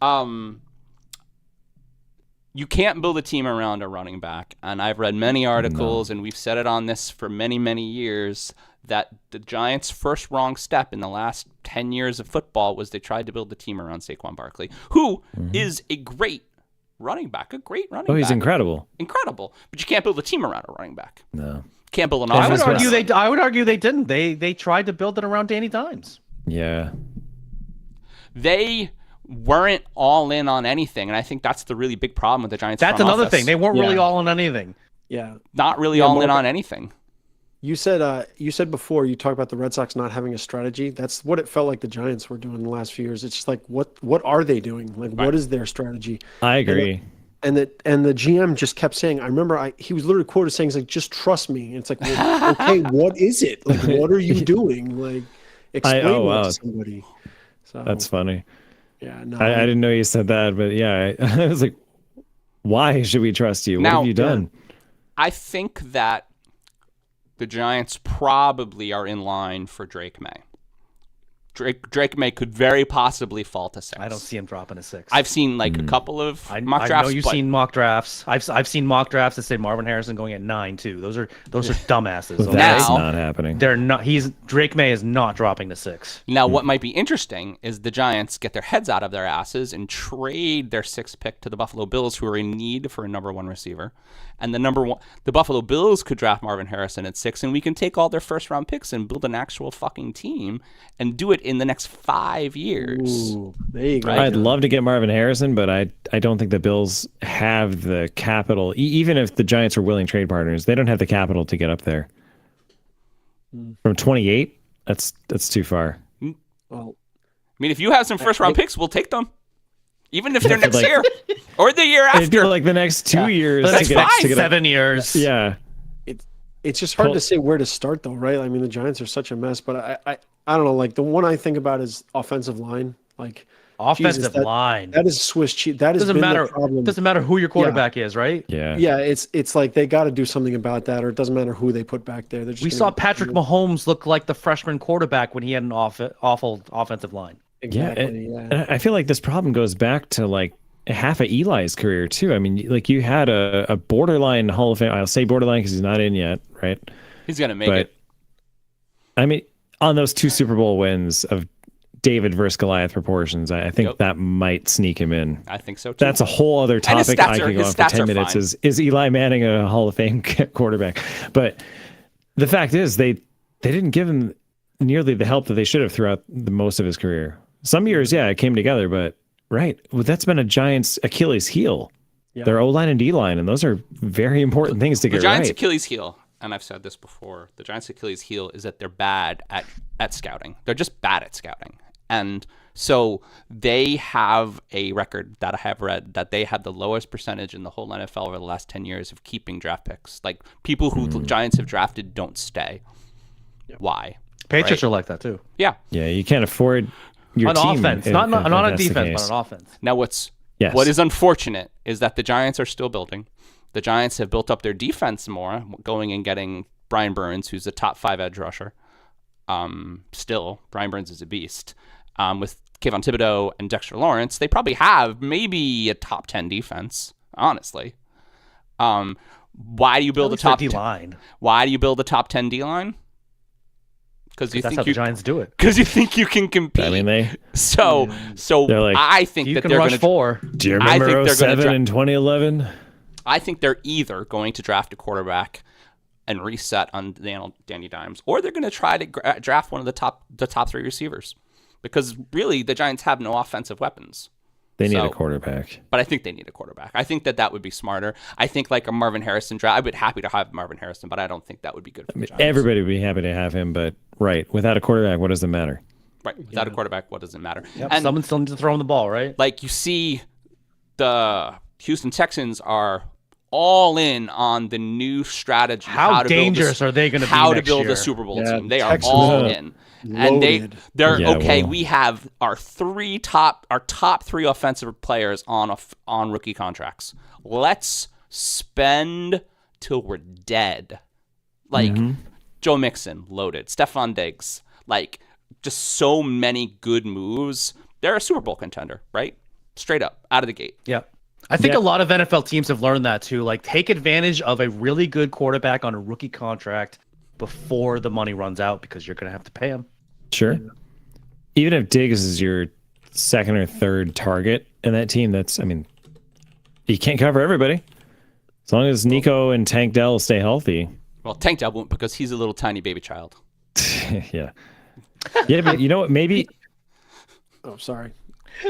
you can't build a team around a running back. And I've read many articles, and we've said it on this for many, many years, that the Giants' first wrong step in the last 10 years of football was they tried to build a team around Saquon Barkley, who is a great running back, Oh, he's incredible. Incredible. But you can't build a team around a running back. No. Can't build an I offense. would argue they didn't. They tried to build it around Danny Dimes. Yeah. They weren't all in on anything, and I think that's the really big problem with the Giants. That's front another office. thing. They weren't really all in on anything. Yeah. Not really all in on anything. You said before, you talked about the Red Sox not having a strategy. That's what it felt like the Giants were doing the last few years. It's just like, what are they doing? Like, what is their strategy? I agree. And the GM just kept saying, I remember he was literally quoted saying, he's like, just trust me. And it's like, well, okay, what is it? Like, what are you doing? Like, explain to somebody. So that's funny. Yeah, no, I didn't know you said that, but yeah, I was like, why should we trust you? What have you done? I think that the Giants probably are in line for Drake May. Drake May could very possibly fall to 6. I don't see him dropping a 6. I've seen like a couple of mock drafts. I know you've seen mock drafts. I've seen mock drafts that say Marvin Harrison going at 9 too. Those are dumbasses. Okay? That's not happening. They're not. Drake May is not dropping to 6. Now, what might be interesting is the Giants get their heads out of their asses and trade their 6th pick to the Buffalo Bills, who are in need for a number 1 receiver. And the Buffalo Bills could draft Marvin Harrison at 6, and we can take all their first-round picks and build an actual fucking team and do it in the next 5 years. Ooh, there you go. Right? I'd love to get Marvin Harrison, but I don't think the Bills have the capital. Even if the Giants are willing trade partners, they don't have the capital to get up there. From 28, that's too far. Well, I mean, if you have some first-round picks, we'll take them. Even if they're next year or the year It'd be after. like the next 2 years. The next to get 7 years. Yeah. it's just hard to say where to start, though, right? I mean, the Giants are such a mess, but I don't know. Like, the one I think about is offensive line. Like, Offensive line. That is Swiss cheese. That doesn't been matter. the problem. Doesn't matter who your quarterback is, right? Yeah. Yeah, it's like they got to do something about that, or it doesn't matter who they put back there. We saw Patrick Mahomes look like the freshman quarterback when he had an awful offensive line. Exactly. And I feel like this problem goes back to like half of Eli's career too. I mean, like you had a borderline Hall of Fame. I'll say borderline because he's not in yet, right? He's gonna make it. I mean, on those 2 Super Bowl wins of David versus Goliath proportions, I think that might sneak him in. I think so too. That's a whole other topic. I could go on for 10 minutes. Is Eli Manning a Hall of Fame quarterback? But the fact is, they didn't give him nearly the help that they should have throughout the most of his career. Some years, yeah, it came together, but that's been a Giants' Achilles heel. Yeah. Their O-line and D-line, and those are very important things to get right. The Giants' Achilles heel, and I've said this before, the Giants' Achilles heel is that they're bad at scouting. They're just bad at scouting. And so they have a record that I have read that they have the lowest percentage in the whole NFL over the last 10 years of keeping draft picks. Like, people who the Giants have drafted don't stay. Yep. Why? Patriots are like that too. Yeah. Yeah, you can't afford your on team. Offense. Not on defense, but on offense. Now, what is unfortunate is that the Giants are still building. The Giants have built up their defense more, going and getting Brian Burns, who's a top 5 edge rusher. Still, Brian Burns is a beast. With Kayvon Thibodeau and Dexter Lawrence, they probably have maybe a top 10 defense, honestly. Why do you build a top D-line? Why do you build a top 10 D-line? Because that's how the Giants do it. Because you think you can compete. I mean, so like, I think that they're going to four. Do you remember 07 in 2011? I think they're either going to draft a quarterback and reset on Danny Dimes, or they're going to try to draft one of the top 3 receivers. Because really, the Giants have no offensive weapons. They need a quarterback. But I think they need a quarterback. I think that would be smarter. I think like a Marvin Harrison draft. I'd be happy to have Marvin Harrison, but I don't think that would be good for the Giants. Everybody would be happy to have him, but without a quarterback, what does it matter? Right, without a quarterback, what does it matter? Yep. And someone still needs to throw him the ball, right? Like, you see the Houston Texans are all in on the new strategy. How dangerous are they going to be How next to build year? a Super Bowl team. They Texans are all in. Loaded. And they're okay. We have our top 3 offensive players on rookie contracts. Let's spend till we're dead. Like Joe Mixon, loaded. Stephon Diggs, like just so many good moves. They're a Super Bowl contender, right? Straight up out of the gate. Yeah. I think Yeah. a lot of NFL teams have learned that too. Like, take advantage of a really good quarterback on a rookie contract before the money runs out because you're going to have to pay him. Sure. Even if Diggs is your second or third target in that team, you can't cover everybody. As long as Nico and Tank Dell stay healthy. Well, Tank Dell won't because he's a little tiny baby child. Yeah. Yeah, but you know what? Maybe Oh, sorry.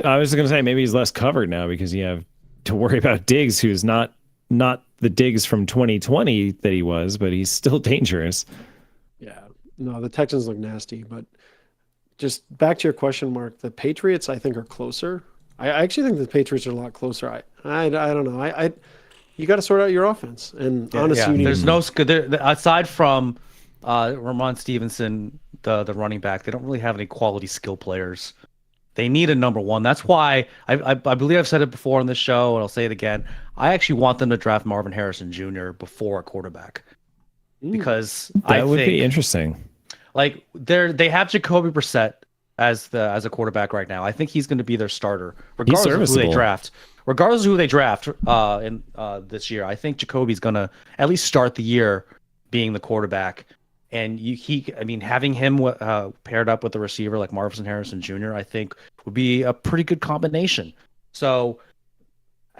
I was going to say maybe he's less covered now because you have to worry about Diggs, who's not the Diggs from 2020 that he was, but he's still dangerous. Yeah. No, the Texans look nasty, but just back to your question, Mark, the Patriots, I think, are closer. I actually think the Patriots are a lot closer. I don't know. You got to sort out your offense. And honestly, you need there's no aside from Ramon Stevenson, the running back. They don't really have any quality skill players. They need a number one. That's why I believe I've said it before on this show, and I'll say it again. I actually want them to draft Marvin Harrison Jr. before a quarterback because That would be interesting. like they have Jacoby Brissett as a quarterback right now. I think he's going to be their starter, regardless of who they serviceable. draft. Regardless of who they draft in this year, I think Jacoby's going to at least start the year being the quarterback. And having him paired up with a receiver like Marvin Harrison Jr., I think would be a pretty good combination. So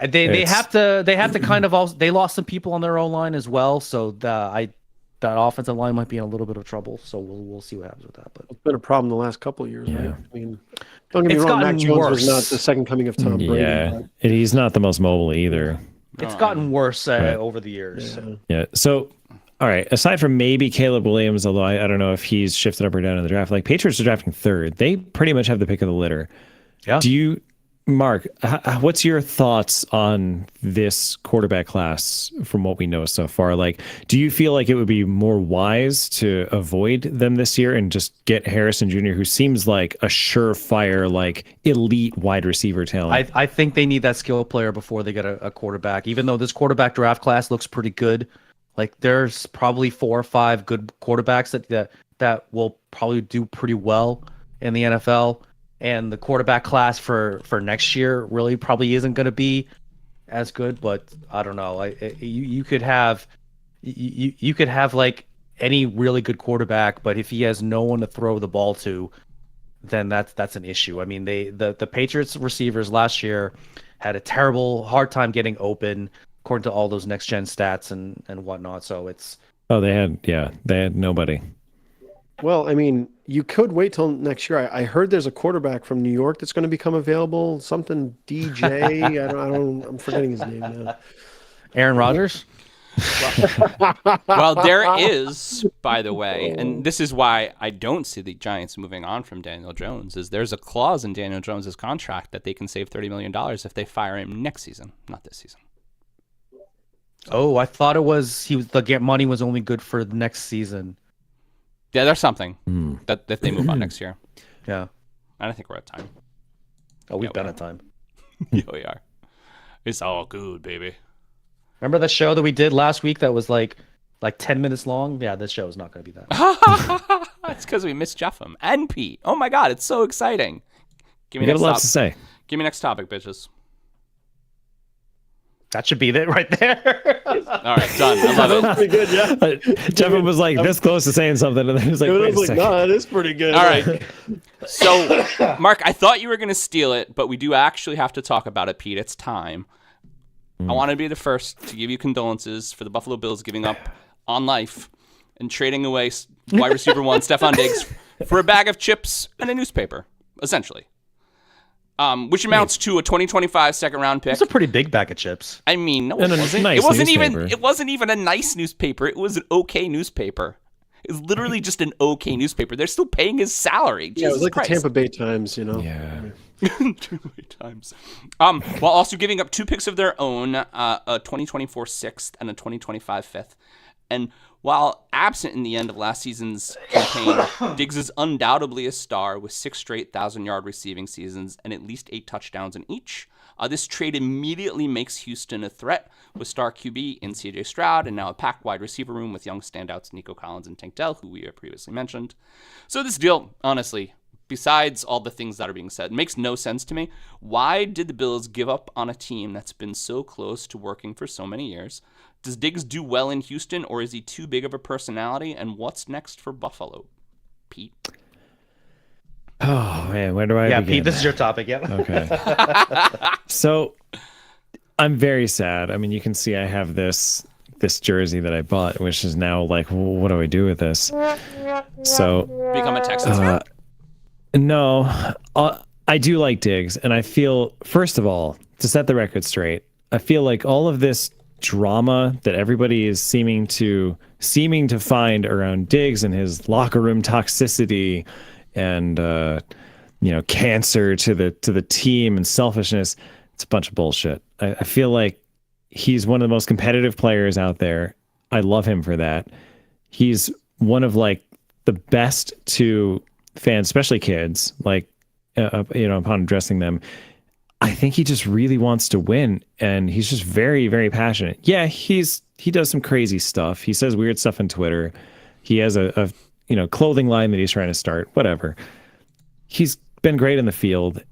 they have to kind of also, they lost some people on their own line as well. So that offensive line might be in a little bit of trouble. So we'll see what happens with that. But It's been a problem the last couple of years, Yeah. right? I mean, don't get me It's wrong, Mac gotten Jones worse. was not the second coming of Tom Brady. Yeah. but- And he's not the most mobile either. it's gotten worse over the years. Yeah. Yeah. So, all right. Aside from maybe Caleb Williams, although I don't know if he's shifted up or down in the draft, like Patriots are drafting third. They pretty much have the pick of the litter. Yeah. Do you, Mark, what's your thoughts on this quarterback class from what we know so far? Like, do you feel like it would be more wise to avoid them this year and just get Harrison Jr., who seems like a surefire, like elite wide receiver talent? I think they need that skill player before they get a quarterback, even though this quarterback draft class looks pretty good. Like there's probably 4 or 5 good quarterbacks that will probably do pretty well in the NFL. And the quarterback class for next year really probably isn't going to be as good, but I don't know. You could have like any really good quarterback, but if he has no one to throw the ball to, then that's an issue. I mean, the Patriots receivers last year had a terrible hard time getting open according to all those next gen stats and whatnot. So it's they had nobody. Well, I mean, you could wait till next year. I heard there's a quarterback from New York that's going to become available. Something DJ. I'm forgetting his name now. Aaron Rodgers. Well, there is, by the way, and this is why I don't see the Giants moving on from Daniel Jones, is there's a clause in Daniel Jones's contract that they can save $30 million if they fire him next season, not this season. Oh, I thought the money was only good for the next season. Yeah, there's something that if they move on next year. Yeah. I don't think we're at time. Oh, we've Yeah, been we at time. Yeah, we are. It's all good, baby. Remember the show that we did last week that was like 10 minutes long? Yeah, this show is not going to be that. It's because we missed Jefim and Pete. Oh my God, it's so exciting. Give me You got next a lot topic. to say. Give me next topic, bitches. That should be it right there. All right, done. I love it. Pretty good, yeah. Jefferson was like this close to saying something, and then he was like, It wait was a like, second. no, it is pretty good. All right. So, Mark, I thought you were going to steal it, but we do actually have to talk about it, Pete. It's time. I want to be the first to give you condolences for the Buffalo Bills giving up on life and trading away wide receiver one Stephon Diggs for a bag of chips and a newspaper, essentially. Which amounts to a 2025 second round pick. It's a pretty big bag of chips. I mean, no, And it a wasn't. nice It wasn't newspaper. even. It wasn't even a nice newspaper. It was an okay newspaper. It was literally just an okay newspaper. They're still paying his salary. Yeah, it was Jesus like Christ. the Tampa Bay Times, you know. Yeah. Too many times. While also giving up 2 picks of their own, a 2024 sixth and a 2025 fifth. And while absent in the end of last season's campaign, Diggs is undoubtedly a star with 6 straight 1,000-yard receiving seasons and at least 8 touchdowns in each. This trade immediately makes Houston a threat with star QB in C.J. Stroud and now a packed wide receiver room with young standouts Nico Collins and Tank Dell, who we have previously mentioned. So this deal, honestly, besides all the things that are being said, it makes no sense to me. Why did the Bills give up on a team that's been so close to working for so many years? Does Diggs do well in Houston, or is he too big of a personality? And what's next for Buffalo? Pete? Oh man, where do I Yeah, begin? Pete, this is your topic. Yeah. Okay. So I'm very sad. I mean, you can see I have this jersey that I bought, which is now like, well, what do I do with this? So Become a Texans fan? no, I do like Diggs, and I feel, first of all, to set the record straight, I feel like all of this drama that everybody is seeming to find around Diggs and his locker room toxicity and cancer to the team and selfishness, it's a bunch of bullshit. I feel like he's one of the most competitive players out there. I love him for that. He's one of like the best to fans, especially kids, like upon addressing them. I think he just really wants to win, and he's just very, very passionate. Yeah, he does some crazy stuff. He says weird stuff on Twitter. He has a clothing line that he's trying to start, whatever. He's been great in the field,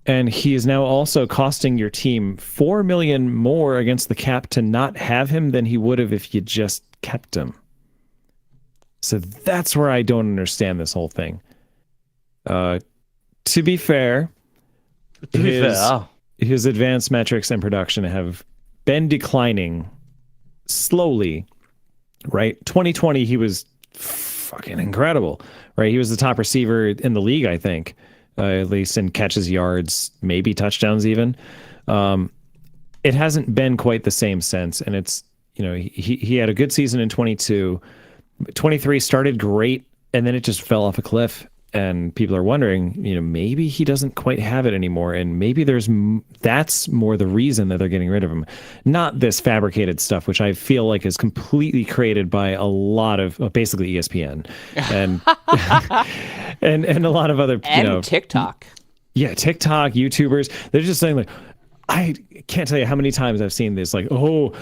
and he is now also costing your team $4 million more against the cap to not have him than he would have if you just kept him. So that's where I don't understand this whole thing. To be fair, his advanced metrics and production have been declining slowly, right? 2020, he was fucking incredible, right? He was the top receiver in the league, I think, at least in catches, yards, maybe touchdowns even. It hasn't been quite the same since, and it's, he had a good season in 22. 23 started great, and then it just fell off a cliff. And people are wondering, maybe he doesn't quite have it anymore, and maybe that's more the reason that they're getting rid of him, not this fabricated stuff, which I feel like is completely created by a lot of basically ESPN and and a lot of other TikTok. Yeah, TikTok, YouTubers. They're just saying like, I can't tell you how many times I've seen this, like, oh,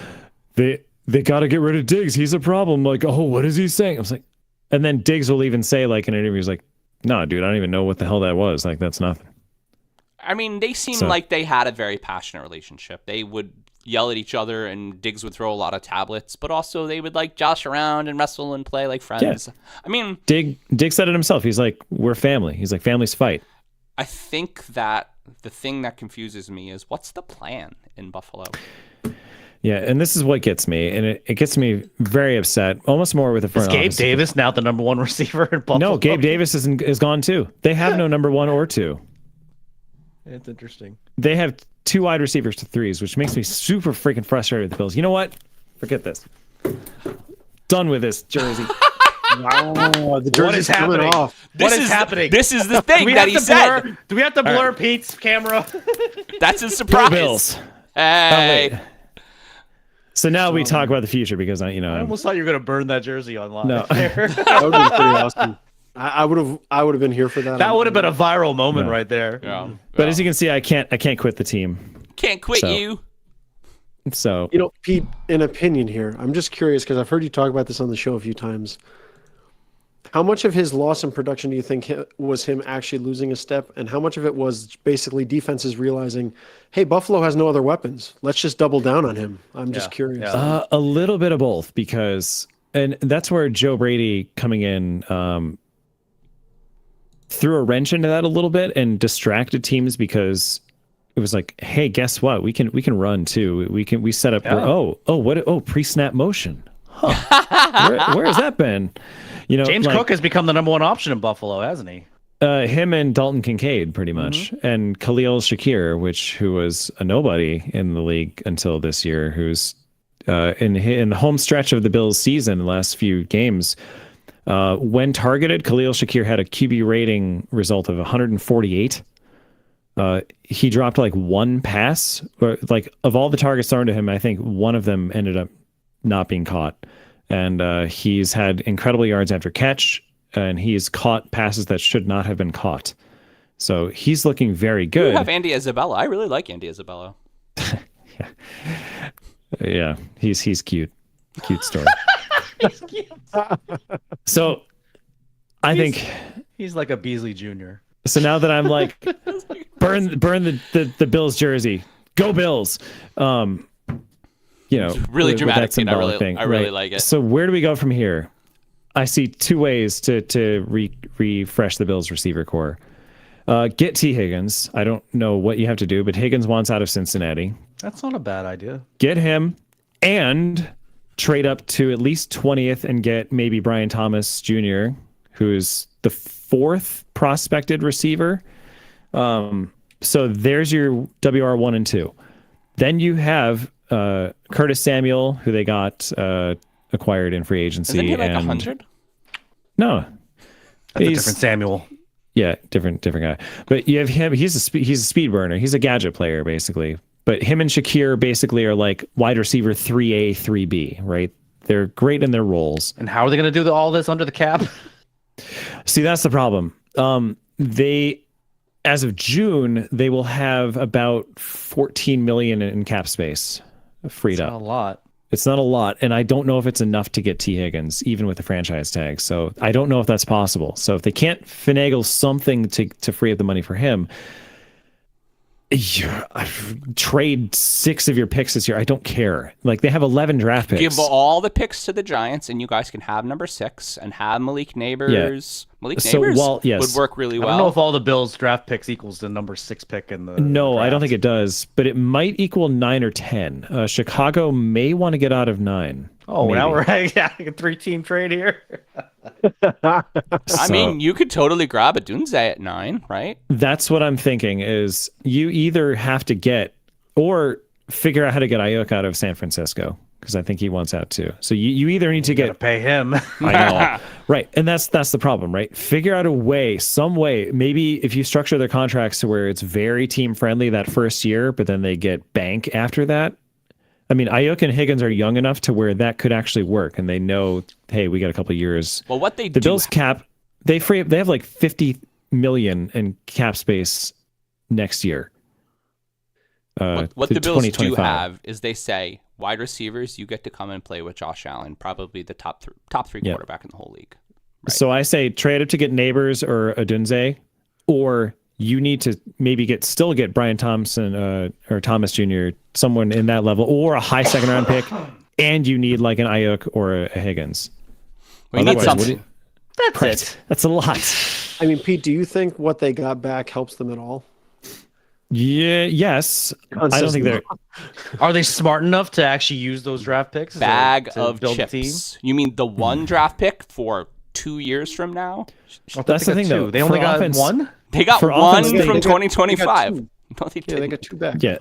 they got to get rid of Diggs. He's a problem. Like, oh, what is he saying? I was like, and then Diggs will even say like in an interview, he's like, no, dude, I don't even know what the hell that was. Like, that's nothing. I mean, they seem like they had a very passionate relationship. They would yell at each other, and Diggs would throw a lot of tablets, but also they would like josh around and wrestle and play like friends. Yeah. I mean, Diggs said it himself. He's like, we're family. He's like, families fight. I think that the thing that confuses me is what's the plan in Buffalo? Yeah, and this is what gets me, and it gets me very upset, almost more with the front office. Is Gabe Davis now the number one receiver in Buffalo? No, Gabe Davis is gone too. They have no number one or two. It's interesting. They have two wide receivers to threes, which makes me super freaking frustrated with the Bills. You know what? Forget this. Done with this jersey. Wow, the jersey's coming off. What is happening? This is the thing that he said. Do we have to blur Pete's camera? That's a surprise. Go Bills. Hey. So now we talk about the future because I almost thought you were going to burn that jersey online. No. That would have been pretty awesome. I would have been here for that. That would have been a viral moment right there. Yeah. But as you can see, I can't quit the team. Can't quit you. So Pete, an opinion here. I'm just curious because I've heard you talk about this on the show a few times. How much of his loss in production do you think was him actually losing a step, and how much of it was basically defenses realizing, hey, Buffalo has no other weapons. Let's just double down on him. I'm just curious. Yeah. A little bit of both, because, and that's where Joe Brady coming in threw a wrench into that a little bit and distracted teams, because it was like, hey, guess what? We can run too. We set up. Yeah. Pre-snap motion. Huh. Where has that been? James Cook has become the number one option in Buffalo, hasn't he? Him and Dalton Kincaid, pretty much, and Khalil Shakir, who was a nobody in the league until this year, who's in the home stretch of the Bills' season, the last few games, when targeted, Khalil Shakir had a QB rating result of 148. He dropped like one pass, or like of all the targets thrown to him, I think one of them ended up not being caught. And he's had incredible yards after catch, and he's caught passes that should not have been caught. So he's looking very good. You have Andy Isabella. I really like Andy Isabella. Yeah, he's cute. Cute story. He's cute. So I think He's like a Beasley Jr. So now that I'm like, burn the Bills jersey, go Bills. Really with dramatic, that Pete. symbolic thing, I really right? like it. So where do we go from here? I see two ways to refresh the Bills receiver core. Get T. Higgins. I don't know what you have to do, but Higgins wants out of Cincinnati. That's not a bad idea. Get him and trade up to at least 20th and get maybe Brian Thomas Jr., who's the 4th prospected receiver. So there's your WR1 and 2. Then you have Curtis Samuel, who they got acquired in free agency. Isn't he like and 100? No, That's a different Samuel. Yeah, different guy. But you have him. He's a speed burner. He's a gadget player basically. But him and Shakir basically are like wide receiver 3A, 3B, right? They're great in their roles. And how are they going to do all this under the cap? See, that's the problem. They, as of June, they will have about 14 million in cap space freed That's up. a lot. It's not a lot, and I don't know if it's enough to get T. Higgins, even with the franchise tag. So I don't know if that's possible. So if they can't finagle something to free up the money for him, trade 6 of your picks this year. I don't care. Like they have 11 draft picks. Give all the picks to the Giants, and you guys can have number 6 and have Malik Neighbors. Malik Neighbors would work really well. I don't know if all the Bills draft picks equals the number 6 pick in the. No, draft. I don't think it does, but it might equal 9 or 10. Chicago may want to get out of 9. Oh, maybe. now we're having a 3-team trade here. I mean, you could totally grab a Dunze at 9, right? That's what I'm thinking is you either have to get or figure out how to get Ayuk out of San Francisco because I think he wants out too. So you either need to Gotta pay him. I know. Right. And that's the problem, right? Figure out a way, some way. Maybe if you structure their contracts to where it's very team friendly that first year, but then they get bank after that. I mean, Ayuk and Higgins are young enough to where that could actually work, and they know, hey, we got a couple years. Well, what the Bills cap, they have like 50 million in cap space next year. What the Bills do have is they say wide receivers, you get to come and play with Josh Allen, probably the top three quarterback in the whole league. Right? So I say trade up to get Neighbors or Odunze, or you need to maybe still get Brian Thompson or Thomas Jr., someone in that level, or a high second round pick, and you need like an Ayuk or a Higgins. We need something. That's it. That's a lot. I mean, Pete, do you think what they got back helps them at all? Yeah. Yes. I don't think they're. Are they smart enough to actually use those draft picks? Bag to of build chips. a team? You mean the one draft pick for 2 years from now? That's the thing, though. They only got offense, one. They got For one offense, from they got 2025. two. No, they Yeah, didn't. they got 2 back. Yeah.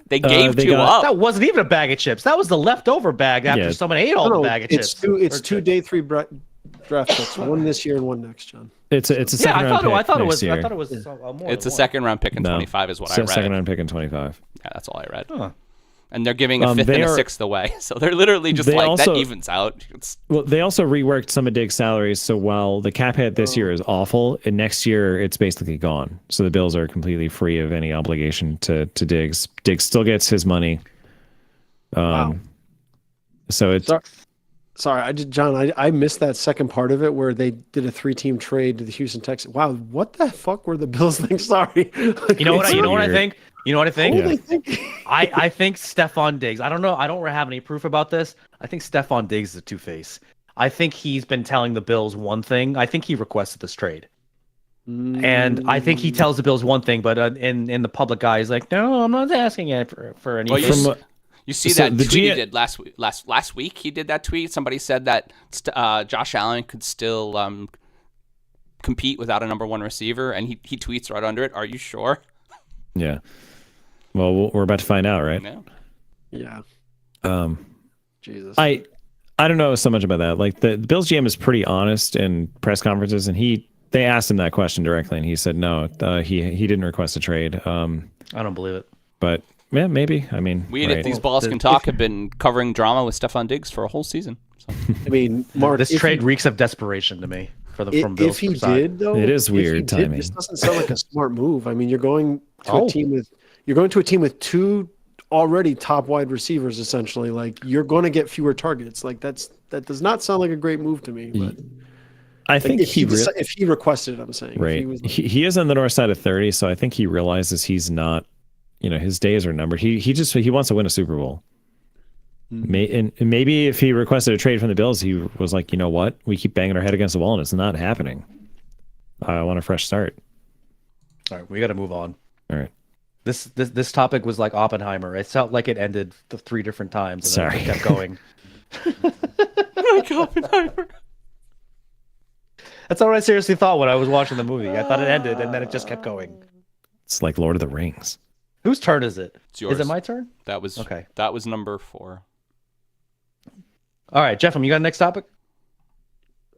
They gave they 2 got- up. That wasn't even a bag of chips. That was the leftover bag after Yeah. someone ate all the bag of it's chips. It's 2 day 3 draft picks. One this year and one next, John. It's a Yeah, second I round thought, pick I thought it next was. year. I thought it was more. It's than a second round pick in No. 25 is what I read. Second round pick in 25. Yeah, that's all I read. Huh. And they're giving a 5th and a 6th away. So they're literally just They like, also- that evens out. Well, they also reworked some of Diggs' salaries, so while the cap hit this year is awful, and next year it's basically gone. So the Bills are completely free of any obligation to Diggs. Diggs still gets his money. Wow. So it's Sorry, I missed that second part of it where they did a 3-team trade to the Houston Texans. Wow, what the fuck were the Bills thinking? Sorry. You know what? It's You know what I weird. think. You know what I think. What were they thinking? I think Stephon Diggs. I don't know. I don't have any proof about this. I think Stephon Diggs is a two-face. I think he's been telling the Bills one thing. I think he requested this trade. And I think he tells the Bills one thing, but in the public eye, he's like, no, I'm not asking it for any. Well, you see So that the tweet he G- did last week. He did that tweet. Somebody said that Josh Allen could still compete without a number 1 receiver, and he tweets right under it. Are you sure? yeah. Well, we're about to find out, right? Yeah. Yeah. Jesus. I don't know so much about that. Like the Bills GM is pretty honest in press conferences, and they asked him that question directly, and he said no, he didn't request a trade. I don't believe it. But yeah, maybe. I mean, We right. at These Balls Can Talk have been covering drama with Stephon Diggs for a whole season. So. I mean, Mark, This if trade he- reeks of desperation to me from Bills. If he side. did, though, It is if he weird did, timing. This doesn't sound like a smart move. I mean, you're going to Oh. a team with 2 already top wide receivers, essentially. Like you're going to get fewer targets. Like that does not sound like a great move to me. But I think if he requested it, I'm saying. If right. he was He is on the north side of 30, so I think he realizes he's not, his days are numbered. He wants to win a Super Bowl. And maybe if he requested a trade from the Bills, he was like, you know what? We keep banging our head against the wall and it's not happening. I want a fresh start. All right, we got to move on. All right. This topic was like Oppenheimer. It felt like it ended 3 different times and Sorry. then it kept going. Like Oppenheimer. That's what I seriously thought when I was watching the movie. I thought it ended and then it just kept going. It's like Lord of the Rings. Whose turn is it? It's yours. Is it my turn? That was okay. That was number 4. All right, Jefim, you got a next topic?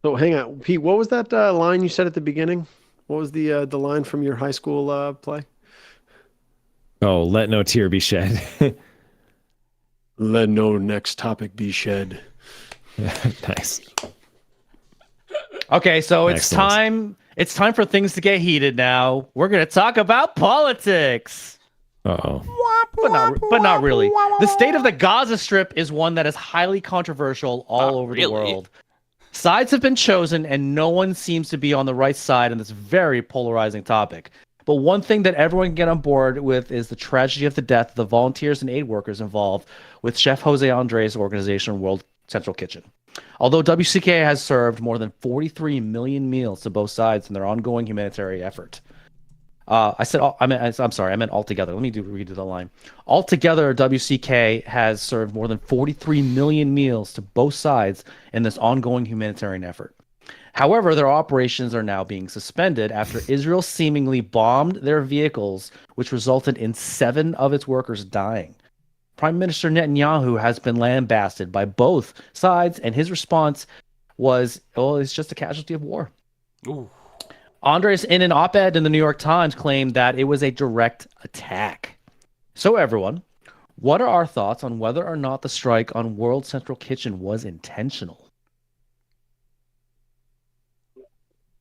So hang on, Pete. What was that line you said at the beginning? What was the line from your high school play? Oh, let no tear be shed. Let no next topic be shed. Nice. Okay, so Excellent. it's time for things to get heated now. We're going to talk about politics. Uh-oh. But not really. The state of the Gaza Strip is one that is highly controversial all over the really? world. Sides have been chosen and no one seems to be on the right side on this very polarizing topic. But one thing that everyone can get on board with is the tragedy of the death of the volunteers and aid workers involved with Chef Jose Andres' organization, World Central Kitchen. Although WCK has served more than 43 million meals to both sides in their ongoing humanitarian effort. I'm sorry, I meant altogether. Let me redo the line. Altogether, WCK has served more than 43 million meals to both sides in this ongoing humanitarian effort. However, their operations are now being suspended after Israel seemingly bombed their vehicles, which resulted in 7 of its workers dying. Prime Minister Netanyahu has been lambasted by both sides, and his response was, it's just a casualty of war. Ooh. Andres, in an op-ed in the New York Times, claimed that it was a direct attack. So everyone, what are our thoughts on whether or not the strike on World Central Kitchen was intentional?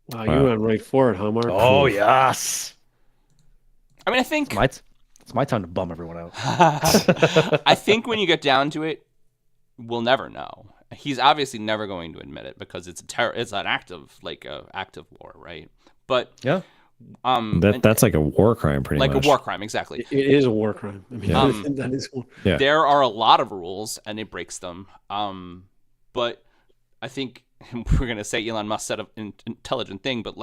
Wow, you went right for it, huh, Mark? Oh, yes. I mean, I think It's my time to bum everyone out. I think when you get down to it, we'll never know. He's obviously never going to admit it because it's an act of war, right? But yeah, that's like a war crime, pretty much. Like a war crime, exactly. It is a war crime. I mean, that is. Yeah. There are a lot of rules, and it breaks them. But I think we're gonna say Elon Musk said an intelligent thing. But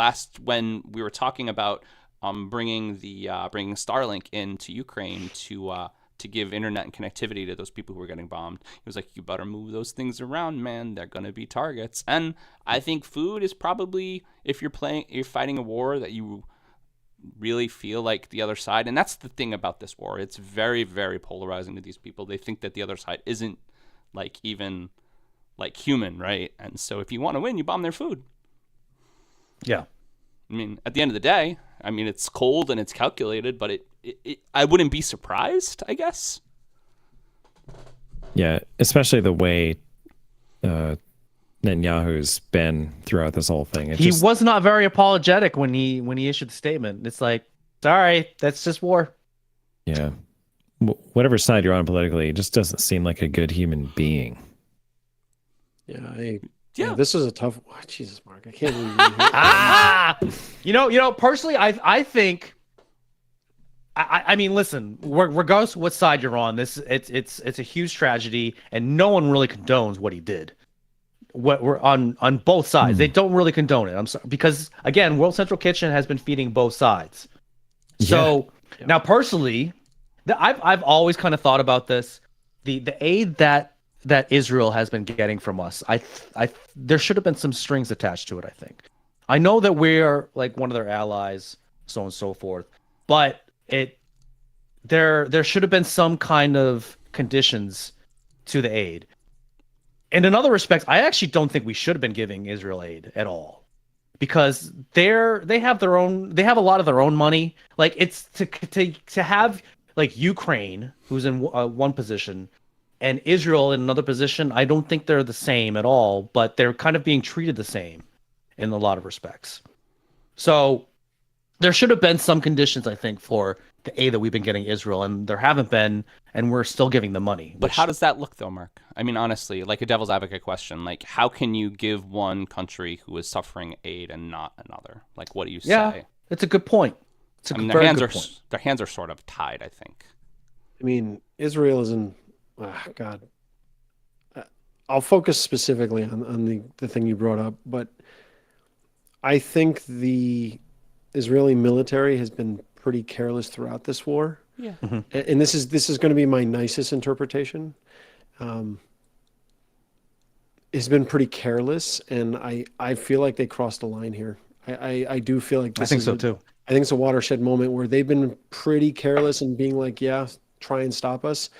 when we were talking about bringing Starlink into Ukraine to give internet and connectivity to those people who were getting bombed, he was like, you better move those things around, man. They're going to be targets. And I think food is probably, if you're fighting a war that you really feel like the other side, and that's the thing about this war, it's very, very polarizing to these people. They think that the other side isn't even human, right? And so if you want to win, you bomb their food. Yeah. I mean, at the end of the day, it's cold and it's calculated, but I wouldn't be surprised, I guess. Yeah, especially the way Netanyahu's been throughout this whole thing. He was not very apologetic when he issued the statement. It's like, sorry, that's just war. Yeah. Whatever side you're on politically, it just doesn't seem like a good human being. Yeah, this is a tough. Oh, Jesus, Mark, I can't believe you. Personally, I think. I mean, listen. Regardless of what side you're on, it's a huge tragedy, and no one really condones what he did. What we're on both sides, they don't really condone it. I'm sorry, because again, World Central Kitchen has been feeding both sides. So now, personally, I've always kind of thought about this. The aid that Israel has been getting from us, there should have been some strings attached to it, I think. I know that we're like one of their allies, so on and so forth, but there should have been some kind of conditions to the aid. And in other respects, I actually don't think we should have been giving Israel aid at all, because they have a lot of their own money. Like, it's to have like Ukraine, who's in one position, and Israel in another position. I don't think they're the same at all, but they're kind of being treated the same in a lot of respects. So there should have been some conditions, I think, for the aid that we've been getting Israel, and there haven't been, and we're still giving the money. But how does that look, though, Mark? I mean, honestly, like a devil's advocate question, like how can you give one country who is suffering aid and not another? Like, what do you say? It's a good point. It's a I mean, very good point. their hands are sort of tied, I think. I mean, Israel is in, God. I'll focus specifically on the thing you brought up, but I think the Israeli military has been pretty careless throughout this war. Yeah. And this is going to be my nicest interpretation. It's been pretty careless, and I feel like they crossed a line here. I do feel like I think so too. I think it's a watershed moment where they've been pretty careless and being like, yeah, try and stop us.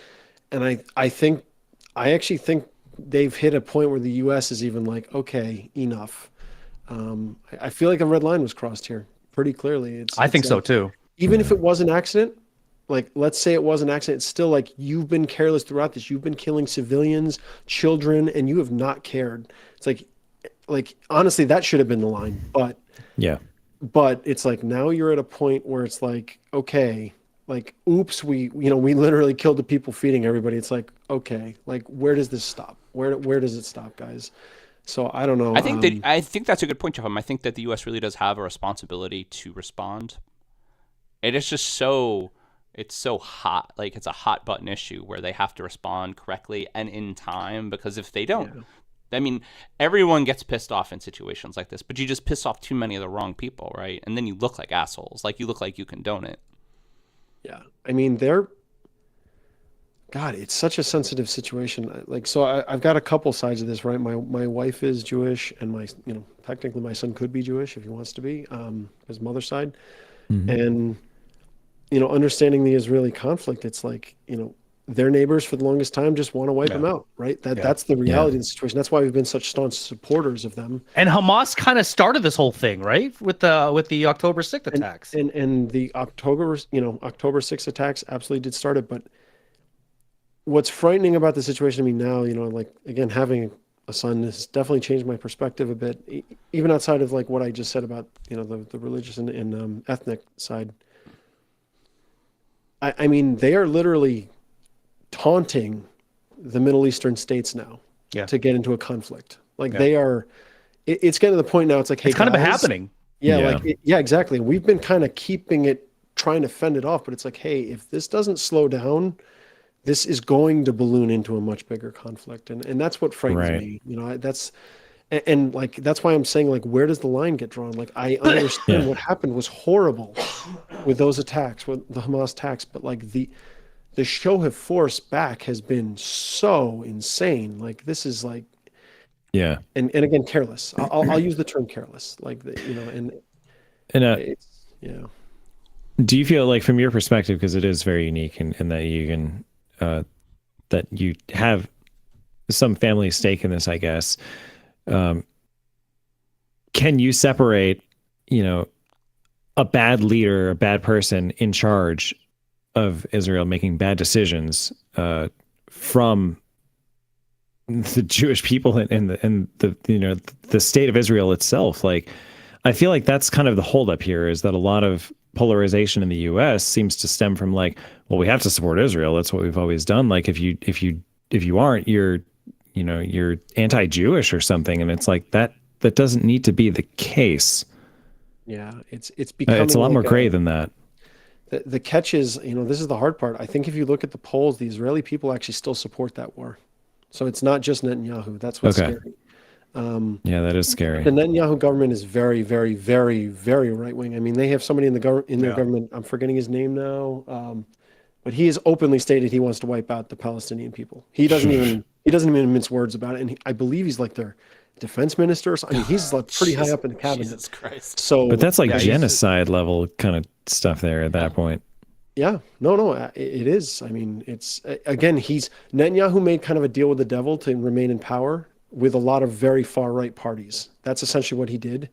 And I actually think they've hit a point where the U.S. is even like, okay, enough. I feel like a red line was crossed here pretty clearly. I think so too. Even if it was an accident, like let's say it was an accident, it's still like you've been careless throughout this. You've been killing civilians, children, and you have not cared. It's like honestly, that should have been the line. But Yeah. but it's like now you're at a point where it's like, okay, like oops, we literally killed the people feeding everybody. It's like, okay, like where does this stop? Where does it stop, guys? So I don't know. I think that's a good point, Jefim. I think that the U.S. really does have a responsibility to respond. It is just it's so hot. Like it's a hot button issue where they have to respond correctly and in time, because if they don't, I mean, everyone gets pissed off in situations like this, but you just piss off too many of the wrong people, right? And then you look like assholes. Like you look like you condone it. Yeah. I mean, God, it's such a sensitive situation. Like, so I've got a couple sides of this, right? My wife is Jewish, and technically my son could be Jewish if he wants to be, his mother's side. And, understanding the Israeli conflict, it's like, their neighbors for the longest time just want to wipe them out, right? That's the reality of the situation. That's why we've been such staunch supporters of them. And Hamas kind of started this whole thing, right? With the October 6th attacks. And the October 6th attacks absolutely did start it. But what's frightening about the situation to me now, like, again, having a son has definitely changed my perspective a bit, even outside of like what I just said about, the religious and ethnic side. I mean, they are literally taunting the Middle Eastern states now to get into a conflict. Like they are, it's getting to the point now. It's like, hey, it's kind of guys, happening. Yeah. Exactly. We've been kind of keeping it, trying to fend it off, but it's like, hey, if this doesn't slow down, this is going to balloon into a much bigger conflict. And that's what frightens me. And like, that's why I'm saying, like, where does the line get drawn? Like, I understand what happened was horrible with those attacks, with the Hamas attacks, but like the show of force back has been so insane. Like, this is like, and again, careless. I'll use the term careless. Like, it's, Do you feel like, from your perspective, because it is very unique in that you can, that you have some family stake in this, I guess, can you separate, a bad leader, a bad person in charge of Israel making bad decisions from the Jewish people and the state of Israel itself? Like, I feel like that's kind of the holdup here, is that a lot of polarization in the U.S. seems to stem from like, well, we have to support Israel. That's what we've always done. Like, if you aren't, you're anti-Jewish or something. And it's like that doesn't need to be the case. Yeah, it's becoming, it's a lot more gray than that. The catch is, this is the hard part. I think if you look at the polls, the Israeli people actually still support that war. So it's not just Netanyahu. That's what's scary. That is scary. The Netanyahu government is very, very, very, very right wing. I mean, they have somebody in their government. I'm forgetting his name now, but he has openly stated he wants to wipe out the Palestinian people. He doesn't even mince words about it. And I believe he's like their defense minister. I mean, he's like pretty high up in the cabinet. Jesus Christ. So, but that's like genocide level kind of stuff there at that point. Yeah, no, it is. I mean, it's, again, Netanyahu made kind of a deal with the devil to remain in power with a lot of very far right parties. That's essentially what he did.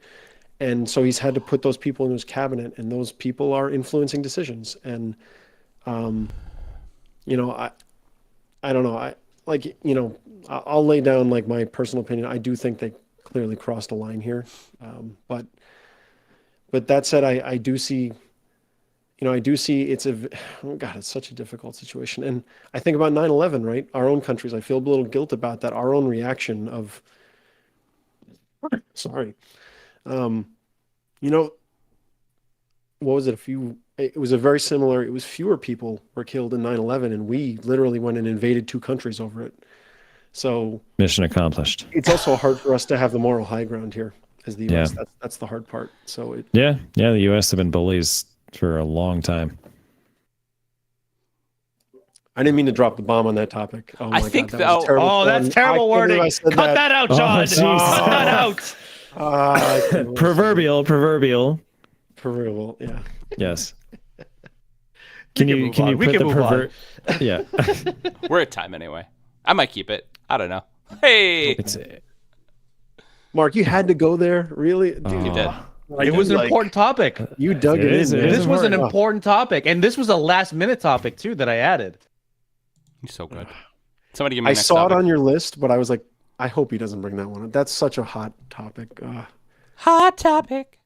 And so he's had to put those people in his cabinet, and those people are influencing decisions. And, I don't know. I'll lay down like my personal opinion. I do think they clearly crossed a line here. But that said, I do see, I do see oh God, it's such a difficult situation. And I think about 9/11, right? Our own countries, I feel a little guilt about that. Our own reaction of, sorry, you know, what was it? It was it was fewer people were killed in 9/11, and we literally went and invaded two countries over it. So Mission accomplished. it's also hard for us to have the moral high ground here as the U.S. Yeah. That's the hard part. So Yeah, the U.S. have been bullies for a long time. I didn't mean to drop the bomb on that topic. Oh my think God, that was though- terrible Oh, that's fun. terrible I can't believe wording. I said Cut that out, John. jeez. Cut that out. Proverbial. Proverbial, yeah. Yes. Can you Can you we put can the move on. pervert? Yeah. We're at time anyway. I might keep it. I don't know. Hey, It's Mark, you had to go there, really? Dude, you did. like, It was an like, important topic. You dug It it, is, in. it man. is This was an important. important topic, and this was a last-minute topic too that I added. You're so good. Somebody give me. I the next saw topic. it on your list, but I was like, I hope he doesn't bring that one up. That's such a hot topic. Hot topic.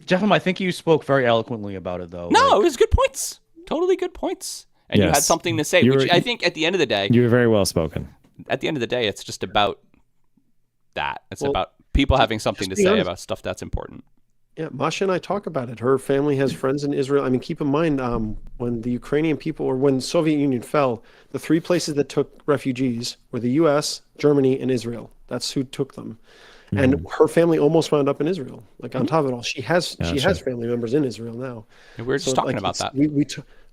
Jefim, I think you spoke very eloquently about it, though. No, Like, it was good points. Totally good points. And you had Yes. something to say, You which were- I think at the end of the day, You were very well spoken. it's just about that. It's Well, about people having something to be say honest. about stuff that's important. Yeah, Masha and I talk about it. Her family has friends in Israel. I mean, keep in mind, when the Ukrainian people, or when the Soviet Union fell, the three places that took refugees were the U.S., Germany, and Israel. That's who took them. And her family almost wound up in Israel. Like on top of it all, she has family members in Israel now. And we were just So, talking like, about that.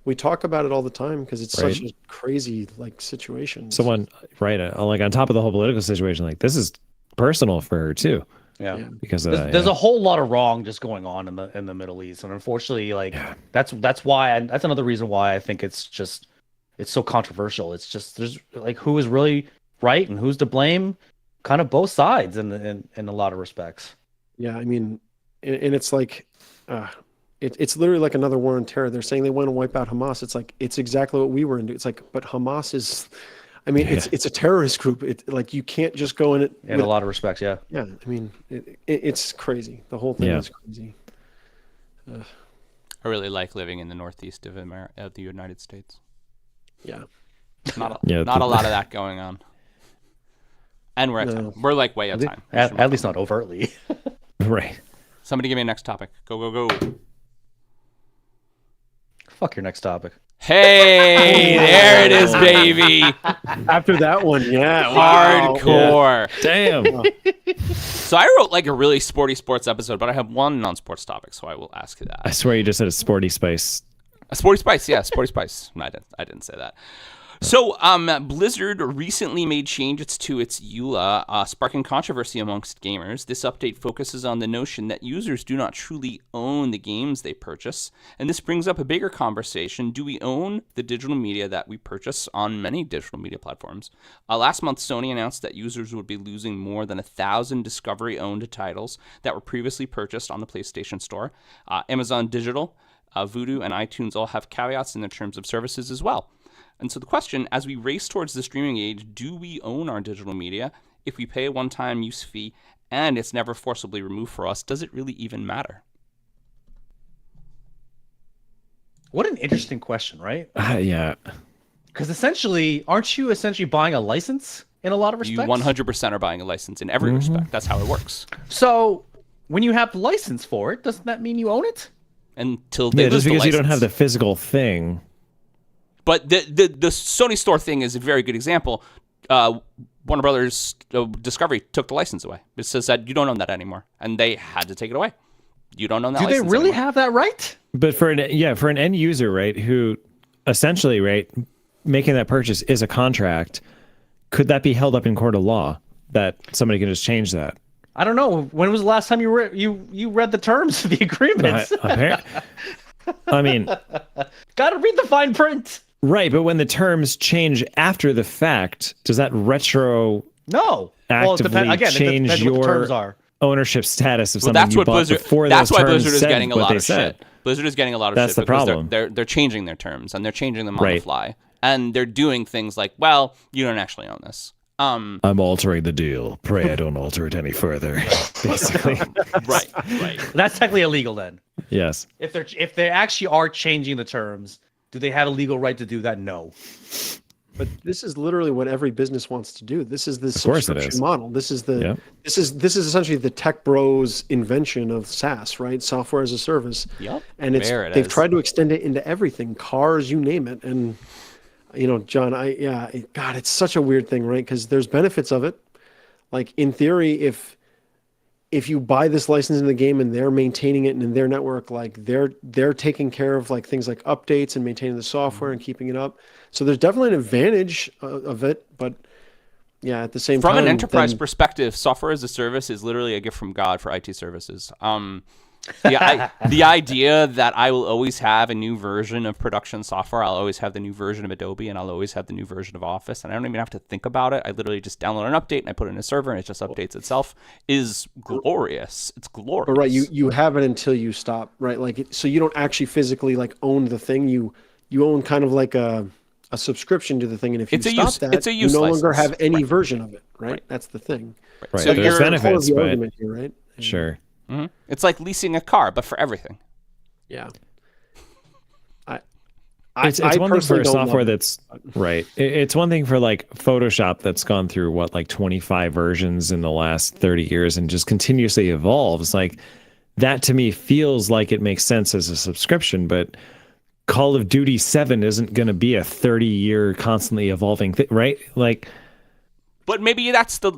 we talk about it all the time because it's such Right. a crazy situation. Someone, right? Like on top of the whole political situation, like this is personal for her too, yeah. because There's a whole lot of wrong just going on in the Middle East, and unfortunately, like that's another reason why I think it's so controversial. It's just there's like who is really right and who's to blame, kind of both sides in a lot of respects. Yeah, I mean, and it's like, it's literally like another war on terror. They're saying they want to wipe out Hamas. It's like it's exactly what we were into. It's like, but Hamas is, I mean, it's a terrorist group. It like you can't just go in it. In a lot of respects, yeah. Yeah, I mean, it's crazy. The whole thing Yeah. is crazy. I really like living in the northeast of the United States. Yeah, Not Yeah, a lot of that going on. And we're at time. We're like way at time. At least not overtly. right. Somebody give me a next topic. Go. Fuck your next topic. Hey, there it is, baby. after that one, yeah, wow. Hardcore. Damn. So I wrote like a really sports episode, but I have one non-sports topic, so I will ask you I that. swear you just said a sporty spice. A sporty spice, yeah, sporty spice. No, I didn't say that. So, Blizzard recently made changes to its EULA, sparking controversy amongst gamers. This update focuses on the notion that users do not truly own the games they purchase, and this brings up a bigger conversation. Do we own the digital media that we purchase on many digital media platforms? Last month, Sony announced that users would be losing more than 1,000 Discovery-owned titles that were previously purchased on the PlayStation Store. Amazon Digital, Vudu, and iTunes all have caveats in their terms of services as well. And so the question, as we race towards the streaming age, do we own our digital media? If we pay a one-time use fee and it's never forcibly removed for us, does it really even matter? What an interesting question, right? Yeah. Because aren't you essentially buying a license in a lot of You respects? 100% are buying a license in every respect. That's how it works. So when you have the license for it, doesn't that mean you own it? Until they Yeah, lose just the because you don't have license. the physical thing. But the Sony Store thing is a very good example. Warner Brothers Discovery took the license away. It says that you don't own that anymore, and they had to take it away. You don't own that Do they license really anymore. have that right? But for an end user, right, who essentially, right, making that purchase is a contract, could that be held up in court of law that somebody can just change that? I don't know. When was the last time you read the terms of the agreements? I mean, Gotta read the fine print. right, but when the terms change after the fact, does that retro No. actively It change depends what the your terms are. ownership status of Well, something that's you what bought Blizzard. before That's those why terms Blizzard is said getting a what lot they of said? shit. Blizzard is getting a lot of That's shit the because problem. they're changing their terms and they're changing them on the Right. fly, and they're doing things like, well, you don't actually own this, I'm altering the deal. Pray I don't alter it any further. Basically. Right. That's technically illegal then. Yes. If they actually are changing the terms, do they have a legal right to do that? No. But this is literally what every business wants to do. This is the course it subscription is. model. This is the Yep. this is essentially the tech bros invention of SaaS, right? Software as a service. Yep. And There it they've is. tried to extend it into everything, cars, you name it. And John, God, it's such a weird thing, right? Because there's benefits of it. Like in theory, if you buy this license in the game and they're maintaining it in their network, like they're taking care of like things like updates and maintaining the software and keeping it up. So there's definitely an advantage of it, but yeah, at the same time, From an enterprise perspective, software as a service is literally a gift from God for IT services. The idea that I will always have a new version of production software, I'll always have the new version of Adobe, and I'll always have the new version of Office, and I don't even have to think about it. I literally just download an update and I put it in a server and it just updates itself, is glorious. It's glorious. But right, you have it until you stop, right? Like so you don't actually physically like own the thing. You own kind of like a subscription to the thing, and if you stop that, it's a use you no longer license. have any version of it, right? That's the thing. Right. So There's you're- benefits, the but argument here, right? sure. It's like leasing a car, but for everything. Yeah. It's I one thing for personally a don't software love it. that's right. It's one thing for like Photoshop that's gone through what, like 25 versions in the last 30 years and just continuously evolves. Like that to me feels like it makes sense as a subscription, but Call of Duty 7 isn't going to be a 30-year constantly evolving thing, right? Like, But maybe that's the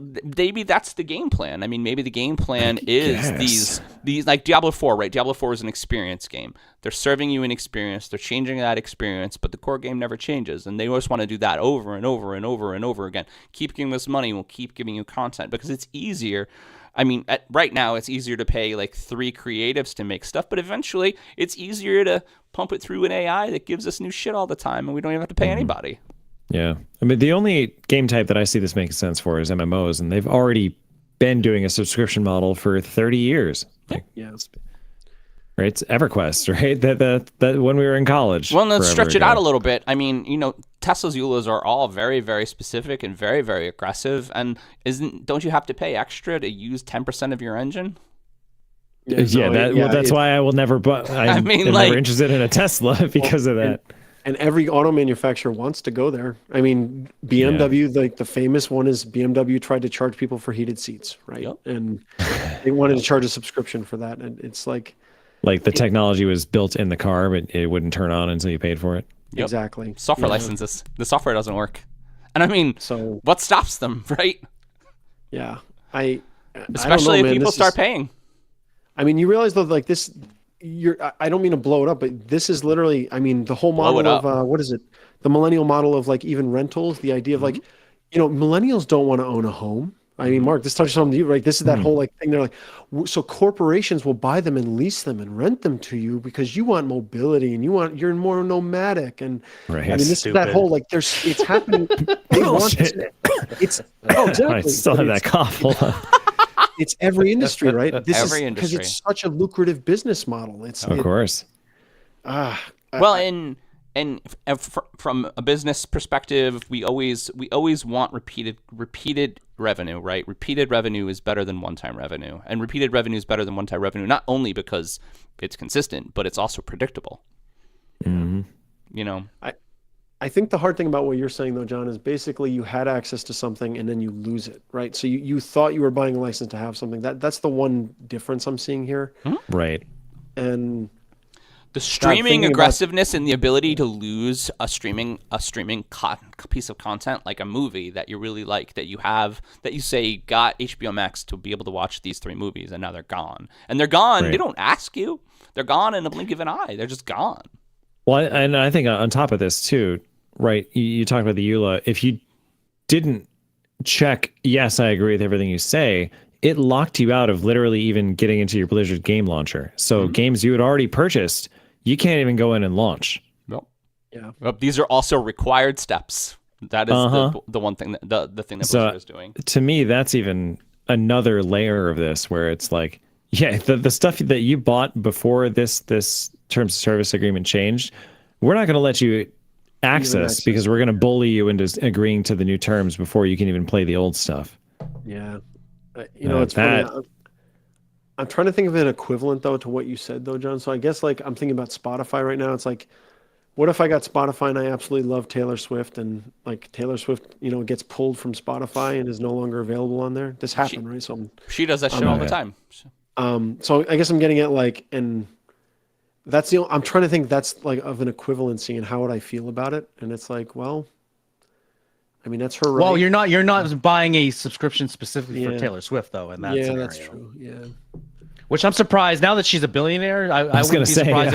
game plan. I mean, maybe the game plan is guess. these like Diablo 4, right? Diablo 4 is an experience game. They're serving you an experience. They're changing that experience, but the core game never changes. And they always want to do that over and over and over and over again. Keep giving us money. We'll keep giving you content because it's easier. I mean, right now it's easier to pay like 3 creatives to make stuff, but eventually it's easier to pump it through an AI that gives us new shit all the time, and we don't even have to pay anybody. yeah. I mean, the only game type that I see this making sense for is MMOs, and they've already been doing a subscription model for 30 years. Like, Yeah. right? It's EverQuest, right? That when we were in college. Well, let's forever stretch it out a ago. little bit. I mean, Tesla's EULAs are all very, very specific and very, very aggressive. And don't you have to pay extra to use 10% of your engine? Yeah, that's why I will never. But I'm never interested in a Tesla because of that. And every auto manufacturer wants to go there. I mean, BMW, like the famous one is BMW tried to charge people for heated seats, right? Yep. And they wanted to charge a subscription for that. And it's like the technology was built in the car, but it wouldn't turn on until you paid for it. Yep. Exactly. Software Yeah. licenses. The software doesn't work. And I mean, So what stops them, right? yeah, I Especially don't know, man. if people This start is- paying. I mean, you realize though, like this, I don't mean to blow it up, but this is literally, I mean, the whole Blow it model of, up. what is it? The millennial model of like even rentals, the idea of like, millennials don't want to own a home. I mean, Mark, this touches on you, right? This is that whole like thing. They're like, so corporations will buy them and lease them and rent them to you because you want mobility and you're more nomadic. And Right. I mean, this is that whole like, it's happening. They want it's exactly. I still have that cough. Hold on. It's every industry, right? This Every is because industry. it's such a lucrative business model. Of course. Well, from a business perspective, we always want repeated revenue, right? Repeated revenue is better than one-time revenue, and repeated revenue is better than one-time revenue not only because it's consistent, but it's also predictable. I think the hard thing about what you're saying, though, John, is basically you had access to something and then you lose it, right? So you thought you were buying a license to have something. That's the one difference I'm seeing here. Right. And The streaming thinking about- aggressiveness and the ability to lose a streaming piece of content like a movie that you really like, that you say got HBO Max to be able to watch these 3 movies, and now they're gone. And they're gone. Right. They don't ask you. They're gone in a blink of an eye. They're just gone. Well, and I think on top of this too, right? You talked about the EULA. If you didn't check, yes, I agree with everything you say, it locked you out of literally even getting into your Blizzard game launcher. So games you had already purchased, you can't even go in and launch. Nope. Yeah. But these are also required steps. That is the one thing that the thing that Blizzard is doing. To me, that's even another layer of this where it's like, yeah, the stuff that you bought before this terms of service agreement changed, we're not going to let you access because we're going to bully you into agreeing to the new terms before you can even play the old stuff. Yeah. It's funny. I'm trying to think of an equivalent though to what you said though, John. So I guess like I'm thinking about Spotify right now. It's like, what if I got Spotify and I absolutely love Taylor Swift and like Taylor Swift, gets pulled from Spotify and is no longer available on there? This happened, right? So she does that shit all the time. So I guess I'm getting at like, and that's I'm trying to think that's like of an equivalency and how would I feel about it? And it's like, well, I mean, that's her right. Well, you're not buying a subscription specifically for Taylor Swift though, in that scenario. That's true. Yeah. Which I'm surprised now that she's a billionaire. I was going to say, why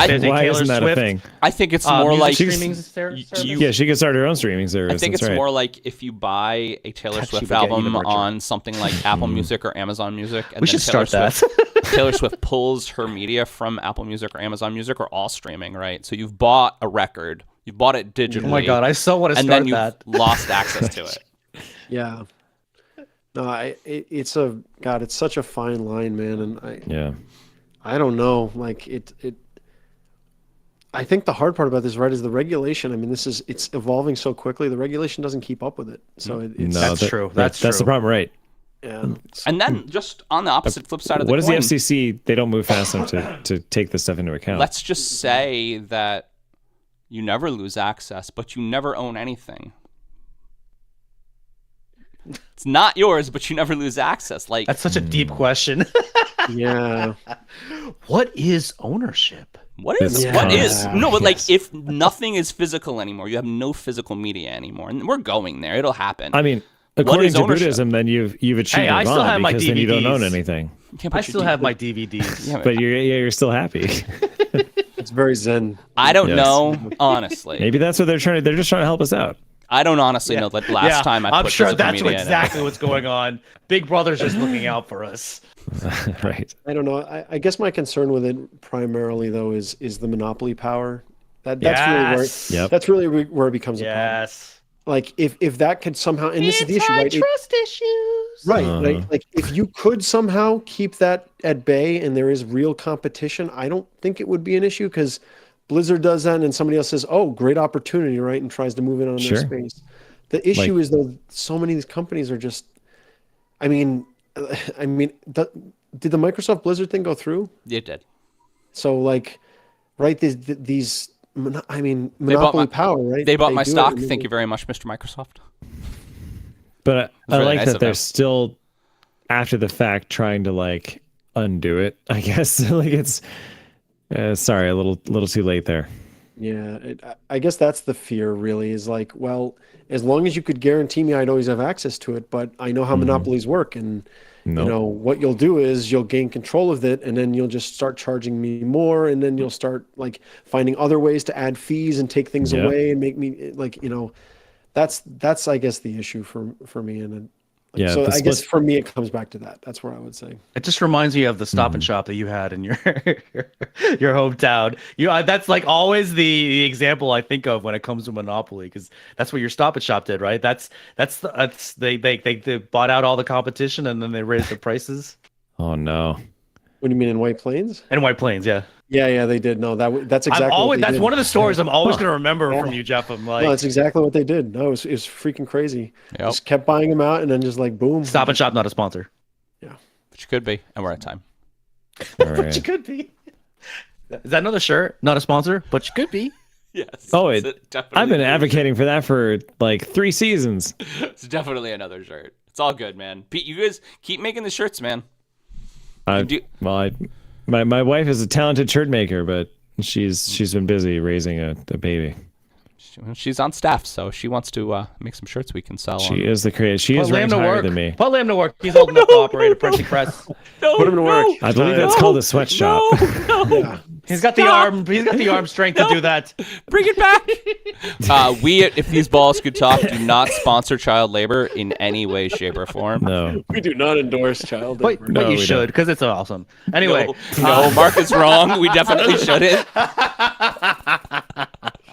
isn't that a thing? I think it's more like streaming service. Yeah, she can start her own streaming service. I think it's more like if you buy a Taylor Swift album on something like Apple Music or Amazon Music, and we should start that. Taylor Swift pulls her media from Apple Music or Amazon Music or all streaming, right? So you've bought a record, you bought it digitally. Oh my god, I so want to start and then you've lost access to it. Yeah. No, it's such a fine line, man, and I don't know. Like it. I think the hard part about this, right, is the regulation. I mean, it's evolving so quickly. The regulation doesn't keep up with it. So that's true. That's the problem, right? Yeah. And then just on the opposite flip side of the coin, what is the FCC? They don't move fast enough to take this stuff into account. Let's just say that you never lose access, but you never own anything. It's not yours, but you never lose access. Like that's such a deep question. Yeah. What is ownership? What is no, but like if nothing is physical anymore, you have no physical media anymore, and we're going there. It'll happen. I mean, according to Buddhism, then you've achieved I still have my because DVDs. then you don't own anything. I still have my DVDs. But you're still happy. It's very zen. I don't know, honestly. Maybe that's what they're trying to. They're just trying to help us out. I don't honestly know that last time I put sure physical that's media exactly what's going on. Big Brother's just looking out for us. Right. I don't know. I guess my concern with it primarily though is the monopoly power. That's really where it becomes a problem. Like if that could somehow, and this is the issue, right? Trust issues. Right. Like if you could somehow keep that at bay and there is real competition, I don't think it would be an issue because Blizzard does that, and then somebody else says, "Oh, great opportunity," right, and tries to move it on their space. The issue is though, so many of these companies are just. I mean, did the Microsoft Blizzard thing go through? It did. So like, right? These monopoly power, right? They bought my stock. Thank you very much, Mr. Microsoft. But I like that they're still after the fact trying to like undo it. I guess like it's. Sorry, a little too late there. Yeah, I guess that's the fear really is like, well, as long as you could guarantee me I'd always have access to it, but I know how monopolies work and what you'll do is you'll gain control of it and then you'll just start charging me more and then you'll start like finding other ways to add fees and take things away and make me like, that's I guess the issue for me and so I guess for me it comes back to that. That's where I would say. It just reminds me of the Stop and Shop that you had in your your hometown. That's like always the example I think of when it comes to Monopoly because that's what your Stop and Shop did, right? That's they bought out all the competition and then they raised the prices. Oh no! What do you mean in White Plains? In White Plains, yeah. Yeah, they did. No, that's exactly. That's one of the stories I'm always going to remember from you, Jeff. I'm like, no, that's exactly what they did. No, it was freaking crazy. Yep. Just kept buying them out, and then just like boom. Stop and Shop, not a sponsor. Yeah, but you could be, and we're at time. But you could be. Is that another shirt? Not a sponsor, but you could be. Yes. Oh, I've been advocating for that for like 3 seasons. It's definitely another shirt. It's all good, man. Pete, you guys keep making the shirts, man. My wife is a talented shirt maker, but she's been busy raising a baby. She's on staff, so she wants to make some shirts we can sell. She is the creator. She is ranked higher than me. Put Liam to work. He's old enough to operate a printing press. Put him to work. I believe that's called a sweatshop. Yeah. He's got the arm. He's got the arm strength to do that. Bring it back. We, if these balls could talk, do not sponsor child labor in any way, shape, or form. No, we do not endorse child labor. But you should because it's awesome. Anyway, no, Mark is wrong. We definitely shouldn't.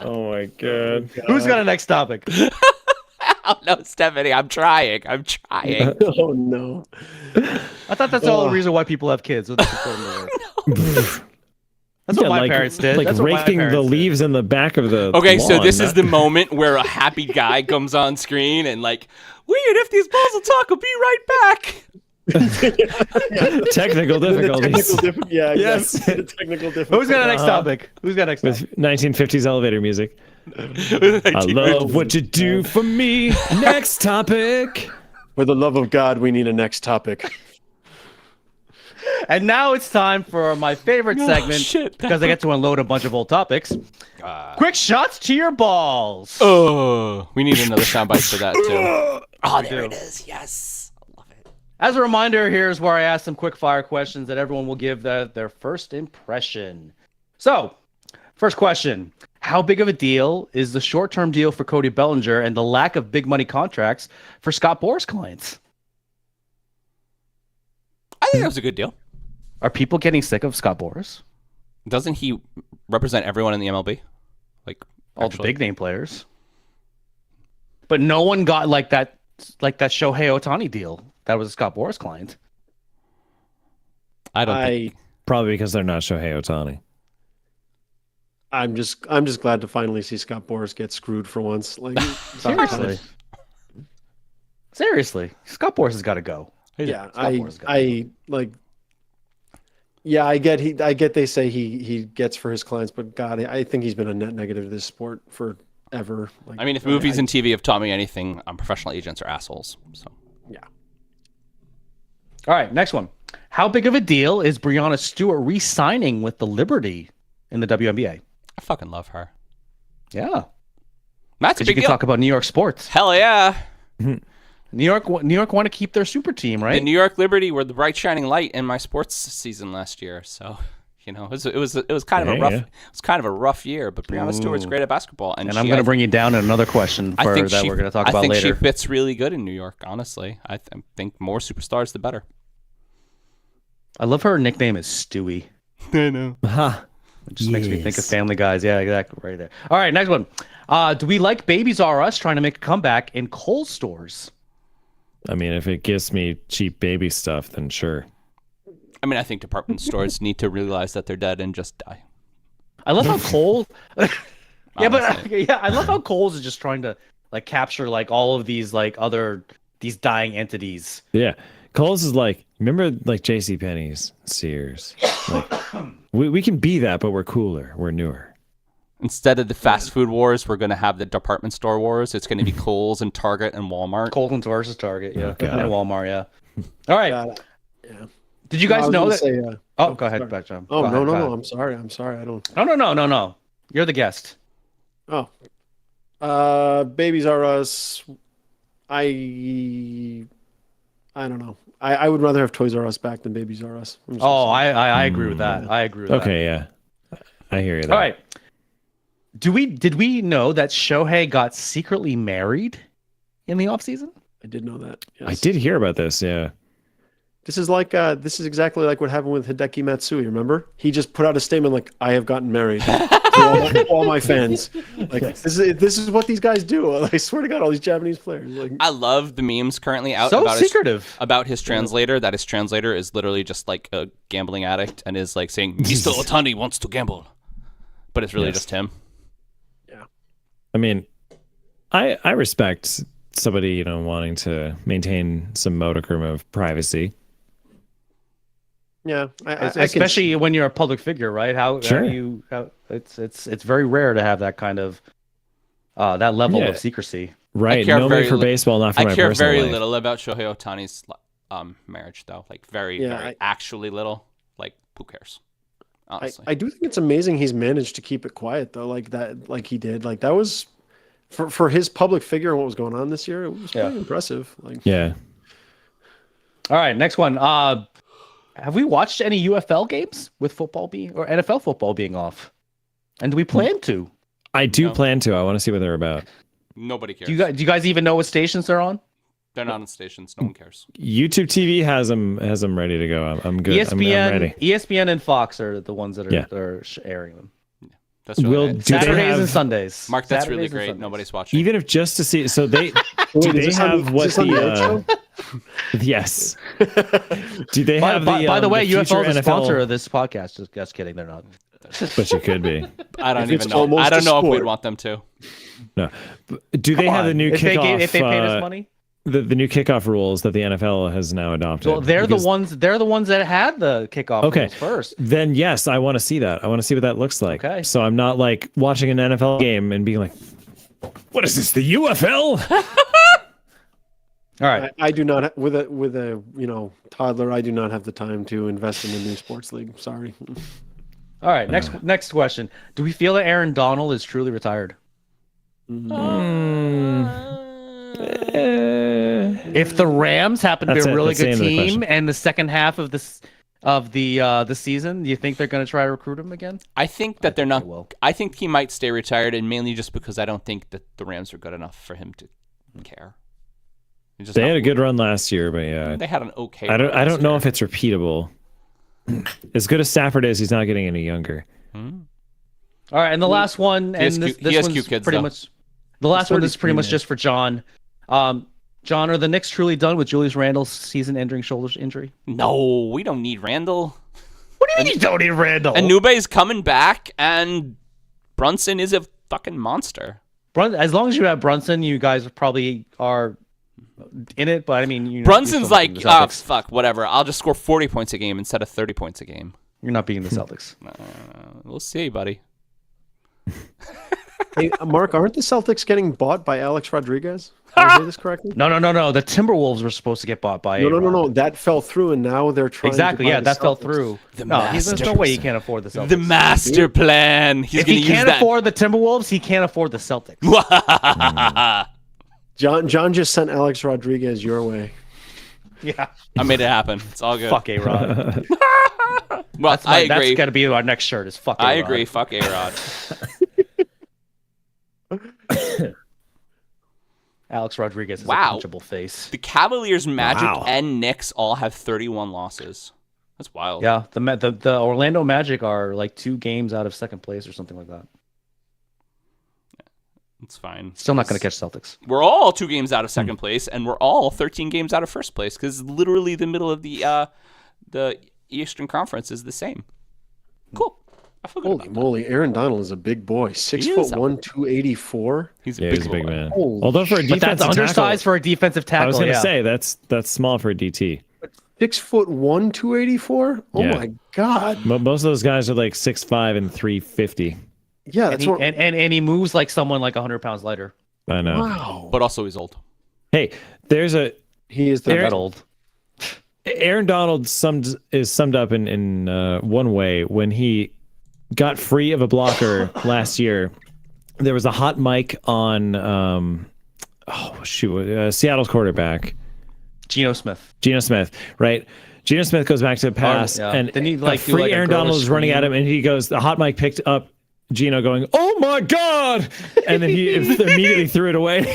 Oh my god. Who's got a next topic? Oh, no, Stephanie, I'm trying. Oh no. I thought that's the only reason why people have kids. So they support them to work. That's what my parents did. Like That's what my raking the parents did. leaves in the back of the Okay, so lawn, this is not- the moment where a happy guy comes on screen and like, weird, if these balls will talk, I'll be right back. technical difficulties. Yeah, Yes. exactly. The technical difficulties. Who's got next topic? Who's got next With topic? 1950s elevator music. I love what you do for me. Next topic. For the love of God, we need a next topic. And now it's time for my favorite segment shit. because I get to unload a bunch of old topics. Quick shots to your balls. Oh, we need another soundbite for that too. Oh, there it is. Yes. I love it. As a reminder, here's where I ask some quick fire questions that everyone will give their first impression. So, first question. How big of a deal is the short-term deal for Cody Bellinger and the lack of big money contracts for Scott Boras clients? I think that was a good deal. Are people getting sick of Scott Boras? Doesn't he represent everyone in the MLB? Like All the big name players. But no one got like that Shohei Ohtani deal. That was a Scott Boras client. I don't think. Probably because they're not Shohei Ohtani. I'm just glad to finally see Scott Boras get screwed for once. Like Seriously. Seriously. Scott Boras has got to go. Yeah, Scott Boras gotta go. Yeah, I get they say he gets for his clients, but God, I think he's been a net negative to this sport forever. Like, I mean, if movies and TV have taught me anything, professional agents are assholes. So yeah. All right, next one. How big of a deal is Breanna Stewart re-signing with the Liberty in the WNBA? I fucking love her. Yeah. That's a Because you big can deal. talk about New York sports. Hell yeah. New York want to keep their super team, The right? New York Liberty were the bright shining light in my sports season last year. So, it was kind of a rough year. But Breanna Stewart's great at basketball, and I'm going to bring you down in another question I think that we're going to talk about I think later. she fits really good in New York. Honestly, I think more superstars the better. I love her nickname is Stewie. I know. Ha. It just makes me think of Family Guys. Yeah, exactly, right there. All right, next one. Do we like Babies R Us trying to make a comeback in Kohl's stores? I mean, if it gives me cheap baby stuff, then sure. I mean, I think department stores need to realize that they're dead and just die. I love how Kohl's. I love how Kohl's is just trying to like capture like all of these like these dying entities. Yeah. Kohl's is like, remember like JCPenney's, Sears. Like, we can be that, but we're cooler. We're newer. Instead of the fast food wars, we're going to have the department store wars. It's going to be Kohl's and Target and Walmart. Kohl's versus Target, yeah. God. And Walmart, yeah. All right. God, yeah. Did you guys know that? Say, Go ahead, sorry. John. Oh, Go ahead, no. go ahead. I'm sorry. I don't. No. You're the guest. Oh. Babies R Us. I don't know. I would rather have Toys R Us back than Babies R Us. I'm so sorry. I agree with that. I agree with that. Okay, yeah. I hear you there. All right. Did we know that Shohei got secretly married in the offseason? I did know that. Yes. I did hear about this, yeah. This is exactly like what happened with Hideki Matsui. Remember, he just put out a statement like, "I have gotten married." to all my fans. Like this is what these guys do. I swear to God, all these Japanese players. Like, I love the memes currently out So about secretive. about his translator. That his translator is literally just like a gambling addict and is like saying, "Mr. Otani wants to gamble," but it's really Yes. just him. I mean, I respect somebody, wanting to maintain some modicum of privacy. yeah, Especially when you're a public figure, right? Sure. It's very rare to have that kind of that level Yeah. of secrecy. Right. care No very me for li- baseball, not for I my care personal very life. little about Shohei Otani's marriage, though. Like very actually little. Like who cares? Honestly, I do think it's amazing he's managed to keep it quiet though, like that, like he did. Like that was for his public figure and what was going on this year. It was pretty impressive. Like, Yeah. All right, next one. Have we watched any UFL games with football being or NFL football being off? And do we plan to? I do No. plan to. I want to see what they're about. nobody cares. Do you guys even know what stations they're on? They're not on stations. No one cares. YouTube TV has them ready to go. I'm good. I'm ready. ESPN and Fox are the ones that are, Yeah. airing them. That's really Will it. do Saturdays they have, and Sundays. Mark, that's Saturdays really and great. Sundays. Nobody's watching. even if just to see? So they Wait, do they is this on- have is what this on the Ed the Show? Yes. Do they By, have by the way, future UFL is the NFL sponsor of this podcast. Just kidding, they're not. But you could be. I don't If it's even know. almost I don't a know if we'd sport. want them to. No. Do they have the new if they, kickoff? if they paid us money? The new kickoff rules that the NFL has now adopted. Well, they're Because- the ones. They're the ones that had the kickoff Okay. rules first. Then yes, I want to see that. I want to see what that looks like. Okay. So I'm not like watching an NFL game and being like, "What is this? The UFL?" All right. I do not with a toddler. I do not have the time to invest in a new sports league. Sorry. All right. Next question. Do we feel that Aaron Donald is truly retired? If the Rams happen to be That's a it. really That's the good end of the team question. and the second half of the season, do you think they're going to try to recruit him again? I think that they're not. they will. I think he might stay retired, and mainly just because I don't think that the Rams are good enough for him to care. It's just They not- had a good run last year, but yeah, They had an okay. I don't. run I last don't know year. if it's repeatable. As good as Stafford is, he's not getting any younger. All right, and the last one, has and cute- this he has one's cute kids, pretty though. much the last one. This is pretty much 33 just for John. John, are the Knicks truly done with Julius Randle's season-ending shoulder injury? No, we don't need Randall. What do you mean you don't need Randle? And Nube's coming back, and Brunson is a fucking monster. As long as you have Brunson, you guys probably are in it. But I mean, Brunson's you're like, still not beating the Celtics. fuck, whatever. I'll just score 40 points a game instead of 30 points a game. You're not beating the Celtics. We'll see, buddy. Hey, Mark, aren't the Celtics getting bought by Alex Rodriguez? Did I hear this correctly? No. The Timberwolves were supposed to get bought by. No. A-Rod. That fell through, and now they're trying. Exactly. To buy Yeah, the that fell Celtics. through. The No, there's no master- way he can't afford the Celtics. The master plan. He's if going he to use can't that. afford the Timberwolves, he can't afford the Celtics. John just sent Alex Rodriguez your way. Yeah. I made it happen. It's all good. Fuck A-Rod. Well, I agree. That's got to be our next shirt. Is fuck A-Rod. I agree. Fuck A-Rod. Alex Rodriguez has Wow. a punchable face. The Cavaliers, Magic, Wow. and Knicks all have 31 losses. That's wild. Yeah, the Orlando Magic are like 2 games out of second place or something like that. It's fine. Still not going to catch Celtics. We're all 2 games out of second place, and we're all 13 games out of first place because literally the middle of the Eastern Conference is the same. Cool. I feel good Holy about that. moly, Aaron Donald is a big boy. 6'1", 284. He's Yeah, he's a big boy. man. Holy Although for a But defensive that's undersized tackle, for a defensive tackle. I was gonna yeah. say that's small for a DT. 6'1", 284. Oh Yeah. my god. Most of those guys are like 6'5" and 350. Yeah, And that's he, what. and he moves like someone like 100 pounds lighter. I know. Wow. But also he's old. Hey, there's a He is the They're Aaron- that old. Aaron Donald is summed up in one way when he got free of a blocker last year. There was a hot mic on Seattle's quarterback Geno Smith. Geno Smith, right? Geno Smith goes back to the pass, yeah. and Didn't he, a like, do, free like, a Aaron girlish Donald is running at scream? him, and he goes. The hot mic picked up Geno going, "Oh my god!" and then he immediately threw it away.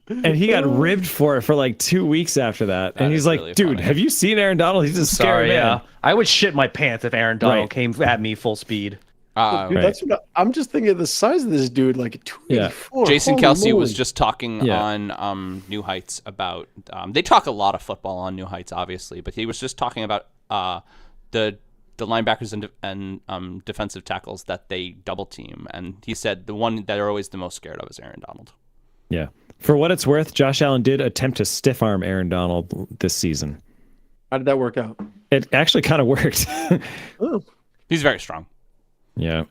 And he got ribbed for it for like 2 weeks after that. And That he's is like, really dude, funny. have you seen Aaron Donald? He's a scary Sorry, man. yeah. I would shit my pants if Aaron Donald Right. came at me full speed. Dude, Right. that's what I'm just thinking of the size of this dude, like 284. Jason Holy Kelsey moly. was just talking Yeah. on New Heights about. They talk a lot of football on New Heights, obviously, but he was just talking about the linebackers and defensive tackles that they double team, and he said the one that they're always the most scared of is Aaron Donald. Yeah. For what it's worth, Josh Allen did attempt to stiff arm Aaron Donald this season. How did that work out? It actually kind of worked. Oh, He's very strong. Yeah.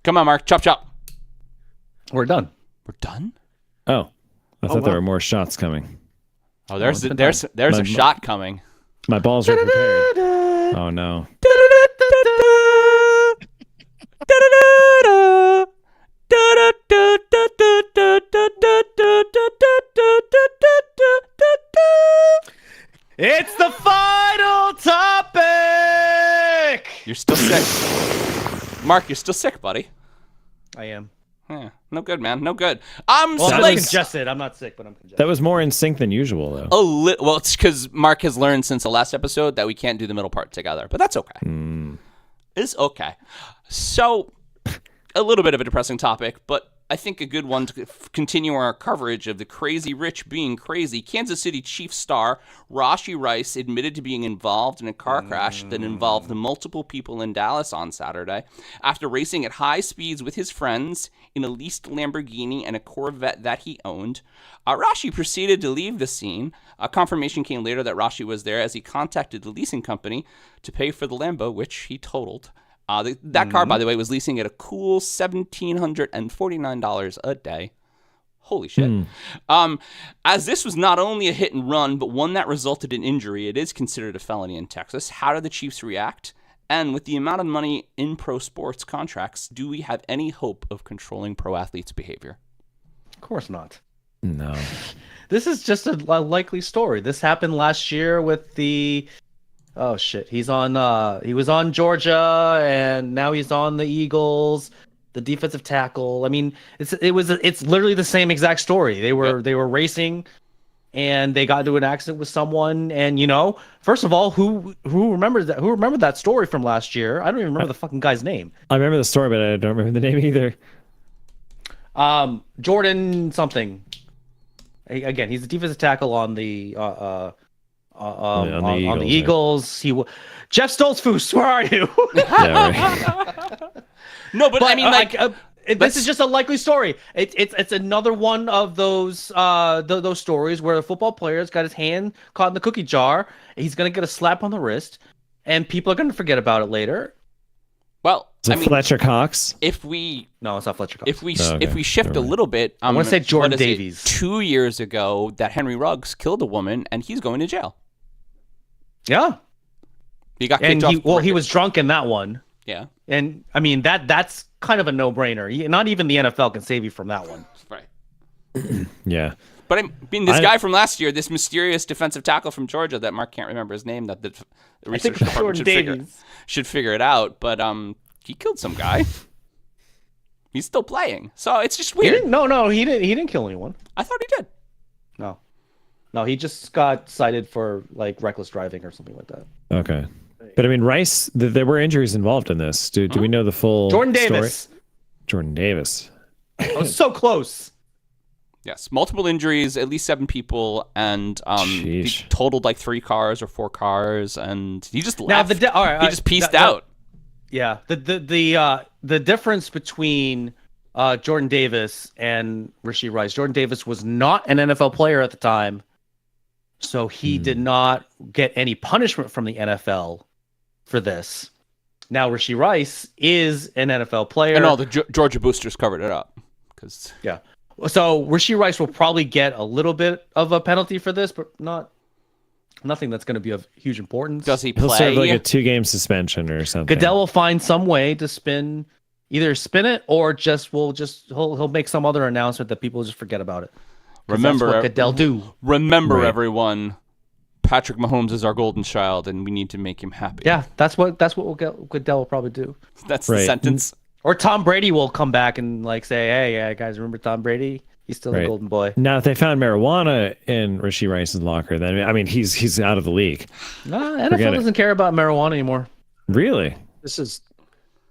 Come on, Mark, chop chop. We're done. We're done. Oh, I thought there wow. were more shots coming. Oh, there's it's been there's My- a shot coming. My balls are prepared. Oh no. It's the final topic. You're still sick. Mark, you're still sick, buddy. I am. Yeah, no good, man. No good. I'm Well, I'm like congested. I'm not sick, but I'm congested. That was more in sync than usual, though. well, it's because Mark has learned since the last episode that we can't do the middle part together, but that's okay. It's okay. So, a little bit of a depressing topic, but I think a good one to continue our coverage of the crazy rich being crazy. Kansas City Chiefs star Rashee Rice admitted to being involved in a car crash that involved multiple people in Dallas on Saturday after racing at high speeds with his friends in a leased Lamborghini and a Corvette that he owned. Rashee proceeded to leave the scene. Confirmation came later that Rashee was there as he contacted the leasing company to pay for the Lambo, which he totaled. That car, by the way, was leasing at a cool $1,749 a day. Holy shit. As this was not only a hit and run, but one that resulted in injury, it is considered a felony in Texas. How did the Chiefs react? And with the amount of money in pro sports contracts, do we have any hope of controlling pro athletes' behavior? Of course not. No. This is just a likely story. This happened last year with the... Oh shit! He was on Georgia, and now he's on the Eagles, the defensive tackle. I mean, it's literally the same exact story. They were racing, and they got into an accident with someone. And first of all, who remembers that? Who remembered that story from last year? I don't even remember the fucking guy's name. I remember the story, but I don't remember the name either. Jordan something. Again, he's a defensive tackle on the on the Eagles. Right? Jeff Stoltzfus, where are you? Yeah, right. No, but I mean, this is just a likely story. It's another one of those stories where a football player's got his hand caught in the cookie jar. He's gonna get a slap on the wrist, and people are gonna forget about it later. Well, Fletcher Cox. No, it's not Fletcher Cox. If we shift a little bit, I want to say Jordan Davies. 2 years ago, that Henry Ruggs killed a woman, and he's going to jail. Yeah, he got kicked off. He was drunk in that one. Yeah, and I mean that's kind of a no-brainer. Not even the NFL can save you from that one. Right. Yeah. But I mean, this guy from last year, this mysterious defensive tackle from Georgia that Mark can't remember his name, that the research department should figure it out. But he killed some guy. He's still playing, so it's just weird. He didn't kill anyone. I thought he did. No, he just got cited for like reckless driving or something like that. Okay. But I mean, Rice, there were injuries involved in this. Do we know the full Jordan Davis. Story? Jordan Davis. I was so close. Yes, multiple injuries, at least 7 people, and he totaled like 3 cars or 4 cars, and he just left. He just pieced out. Yeah, the difference between Jordan Davis and Rashee Rice. Jordan Davis was not an NFL player at the time, so he did not get any punishment from the NFL for this. Now Rashee Rice is an NFL player. And all the Georgia boosters covered it up. Yeah. So Rashee Rice will probably get a little bit of a penalty for this, but nothing that's going to be of huge importance. Does he play? He'll serve like a 2-game suspension or something. Goodell will find some way to either spin it or he'll make some other announcement that people just forget about it. Remember, that's what Goodell do. Remember, everyone, Patrick Mahomes is our golden child, and we need to make him happy. Yeah, that's what Goodell will probably do. That's the sentence. Or Tom Brady will come back and like say, "Hey, guys, remember Tom Brady? He's still the golden boy." Now, if they found marijuana in Rashee Rice's locker, then I mean, he's out of the league. NFL doesn't care about marijuana anymore. Really? This is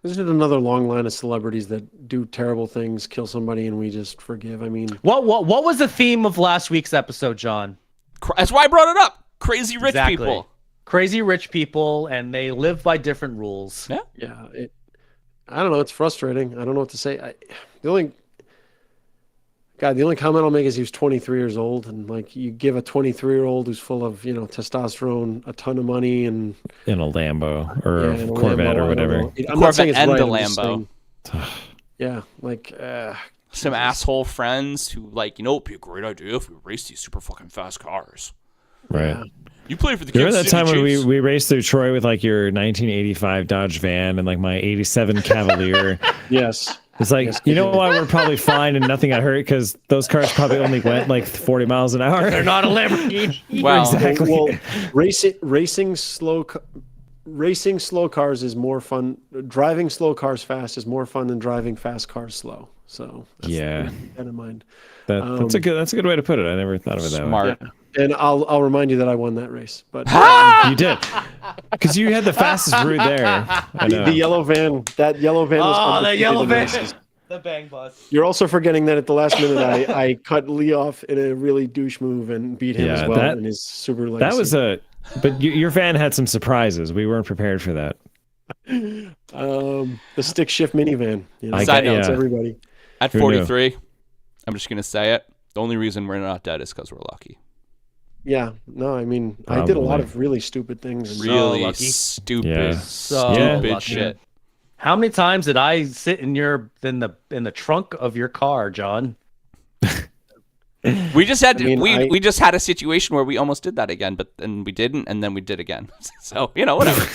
another long line of celebrities that do terrible things, kill somebody, and we just forgive. I mean, what was the theme of last week's episode, John? That's why I brought it up. Crazy rich people. Crazy rich people, and they live by different rules. Yeah. I don't know. It's frustrating. I don't know what to say. The only comment I'll make is he was 23 years old, and like you give a 23-year-old who's full of testosterone a ton of money and in a Lambo or a Corvette or whatever. I'm not saying it's and right. a Lambo. Yeah, like some asshole friends who it'd be a great idea if we raced these super fucking fast cars. Right. Yeah. You play for the Remember Kansas that time City when Chiefs? we raced through Troy with like your 1985 Dodge van and like my 87 Cavalier? Yes. It's like, you know why we're probably fine and nothing got hurt? Because those cars probably only went like 40 miles an hour. They're not a Lamborghini. Well, Exactly. Well, racing slow cars is more fun. Driving slow cars fast is more fun than driving fast cars slow. So keep that in mind. That's a good way to put it. I never thought of it that way. Smart. Yeah. And I'll remind you that I won that race. But You did, because you had the fastest route there. I know. the yellow van. That yellow van. Oh, that yellow van. The bang bus. You're also forgetting that at the last minute, I cut Lee off in a really douche move and beat him as well in his super legacy. That was but your van had some surprises. We weren't prepared for that. The stick shift minivan. You know, Side note, it's everybody. At Who 43, I'm just going to say it. The only reason we're not dead is because we're lucky. Yeah, no, I mean, I did a lot of really stupid things. And Really lucky. stupid, Yeah. stupid lucky. shit. How many times did I sit in the trunk of your car, John? We just had I mean, we just had a situation where we almost did that again, but then we didn't, and then we did again. So whatever.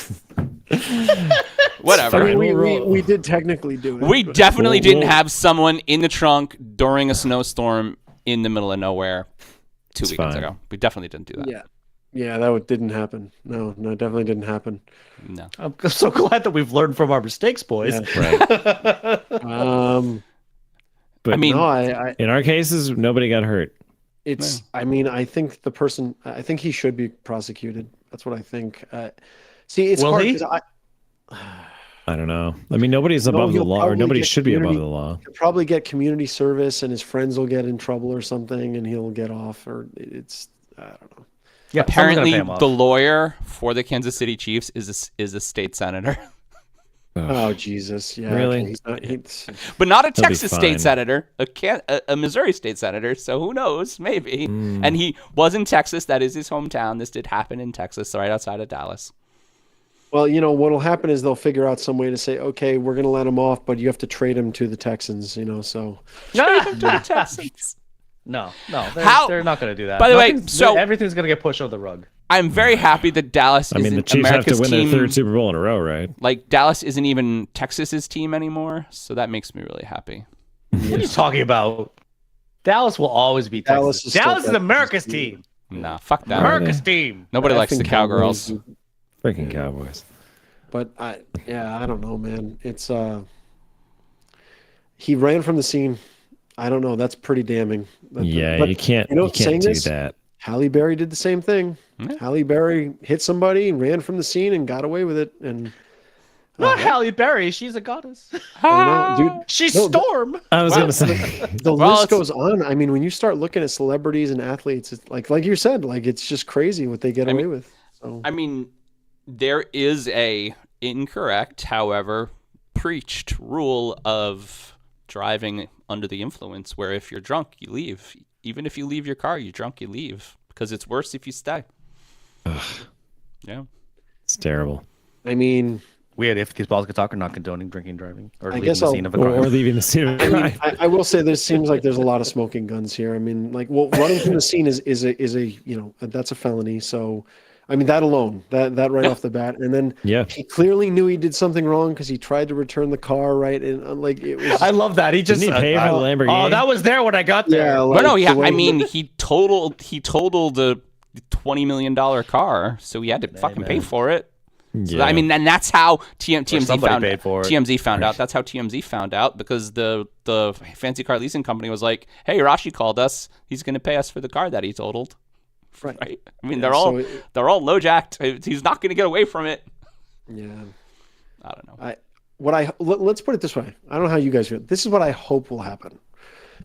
Whatever. I mean, we did technically do it. We but- definitely didn't have someone in the trunk during a snowstorm in the middle of nowhere 2 weekends fine. ago. We definitely didn't do that. Yeah, that didn't happen. No, definitely didn't happen. No. I'm so glad that we've learned from our mistakes, boys. Yeah. But I mean, No, I in our cases, nobody got hurt. it's. I mean, I think I think he should be prosecuted. That's what I think. See, it's Will hard he? 'cause I don't know. I mean, nobody's above the he'll law, or probably nobody get should be above community- the law. he'll probably get community service, and his friends will get in trouble or something, and he'll get off. Or it's. I don't know. Yeah, Apparently, someone's gonna pay him off. the lawyer for the Kansas City Chiefs is a state senator, Oh Jesus! Yeah, Really? okay, he's not. He's, but not a He'll be Texas fine. state senator, a Missouri state senator. So who knows? Maybe. And he was in Texas. That is his hometown. This did happen in Texas, right outside of Dallas. well, what'll happen is they'll figure out some way to say, okay, we're going to let him off, but you have to trade him to the Texans. So Texans. No, they're, How- they're not going to do that. By the way, Nothing's- so- everything's going to get pushed under the rug. I'm very happy that Dallas I mean, isn't the Chiefs have to America's win team. their third Super Bowl in a row, right? Like Dallas isn't even Texas's team anymore, so that makes me really happy. What are you talking about? Dallas will always be Dallas Texas. is still Dallas is Texas. America's team. Nah, fuck that. America's team. Nobody likes the Effing Cowgirls. Cowboys. Freaking Cowboys. But I don't know, man. It's he ran from the scene. I don't know. That's pretty damning. But You can't. you know, You can't saying do this, that. Halle Berry did the same thing. Yeah. Halle Berry hit somebody and ran from the scene and got away with it. And Not Halle Berry. She's a goddess. dude, She's No, Storm. I was Wow. gonna say. the Well, list it's- goes on. I mean, when you start looking at celebrities and athletes, it's like you said, like it's just crazy what they get away with. So I mean, there is a incorrect, however, preached rule of driving under the influence where if you're drunk, you leave. Even if you leave your car, you're drunk, you leave. Because it's worse if you stay. Yeah. It's terrible. I mean, Weird. If these balls could talk, are not condoning drinking, driving, or I leaving guess the I'll- scene of a Or crime. leaving the scene of a crime. I will say there seems like there's a lot of smoking guns here. I mean, like, well, running from the scene is a that's a felony. So, I mean, that alone, that right off the bat, and then Yeah. he clearly knew he did something wrong because he tried to return the car, right? And like it was, I love that. He just Didn't he pay for the Lamborghini? Oh, that was there when I got there. yeah. Well, like, no, the yeah. way I mean, he totaled a $20 million car, so he had to fucking pay for it. So, Yeah. I mean, and that's how TMZ somebody found paid for it. TMZ found out. That's how TMZ found out because the fancy car leasing company was like, "Hey, Rashi called us. He's going to pay us for the car that he totaled." Right. I mean, they're all so they're all low jacked. He's not going to get away from it. yeah. I don't know. Let's put it this way. I don't know how you guys feel. This is what I hope will happen,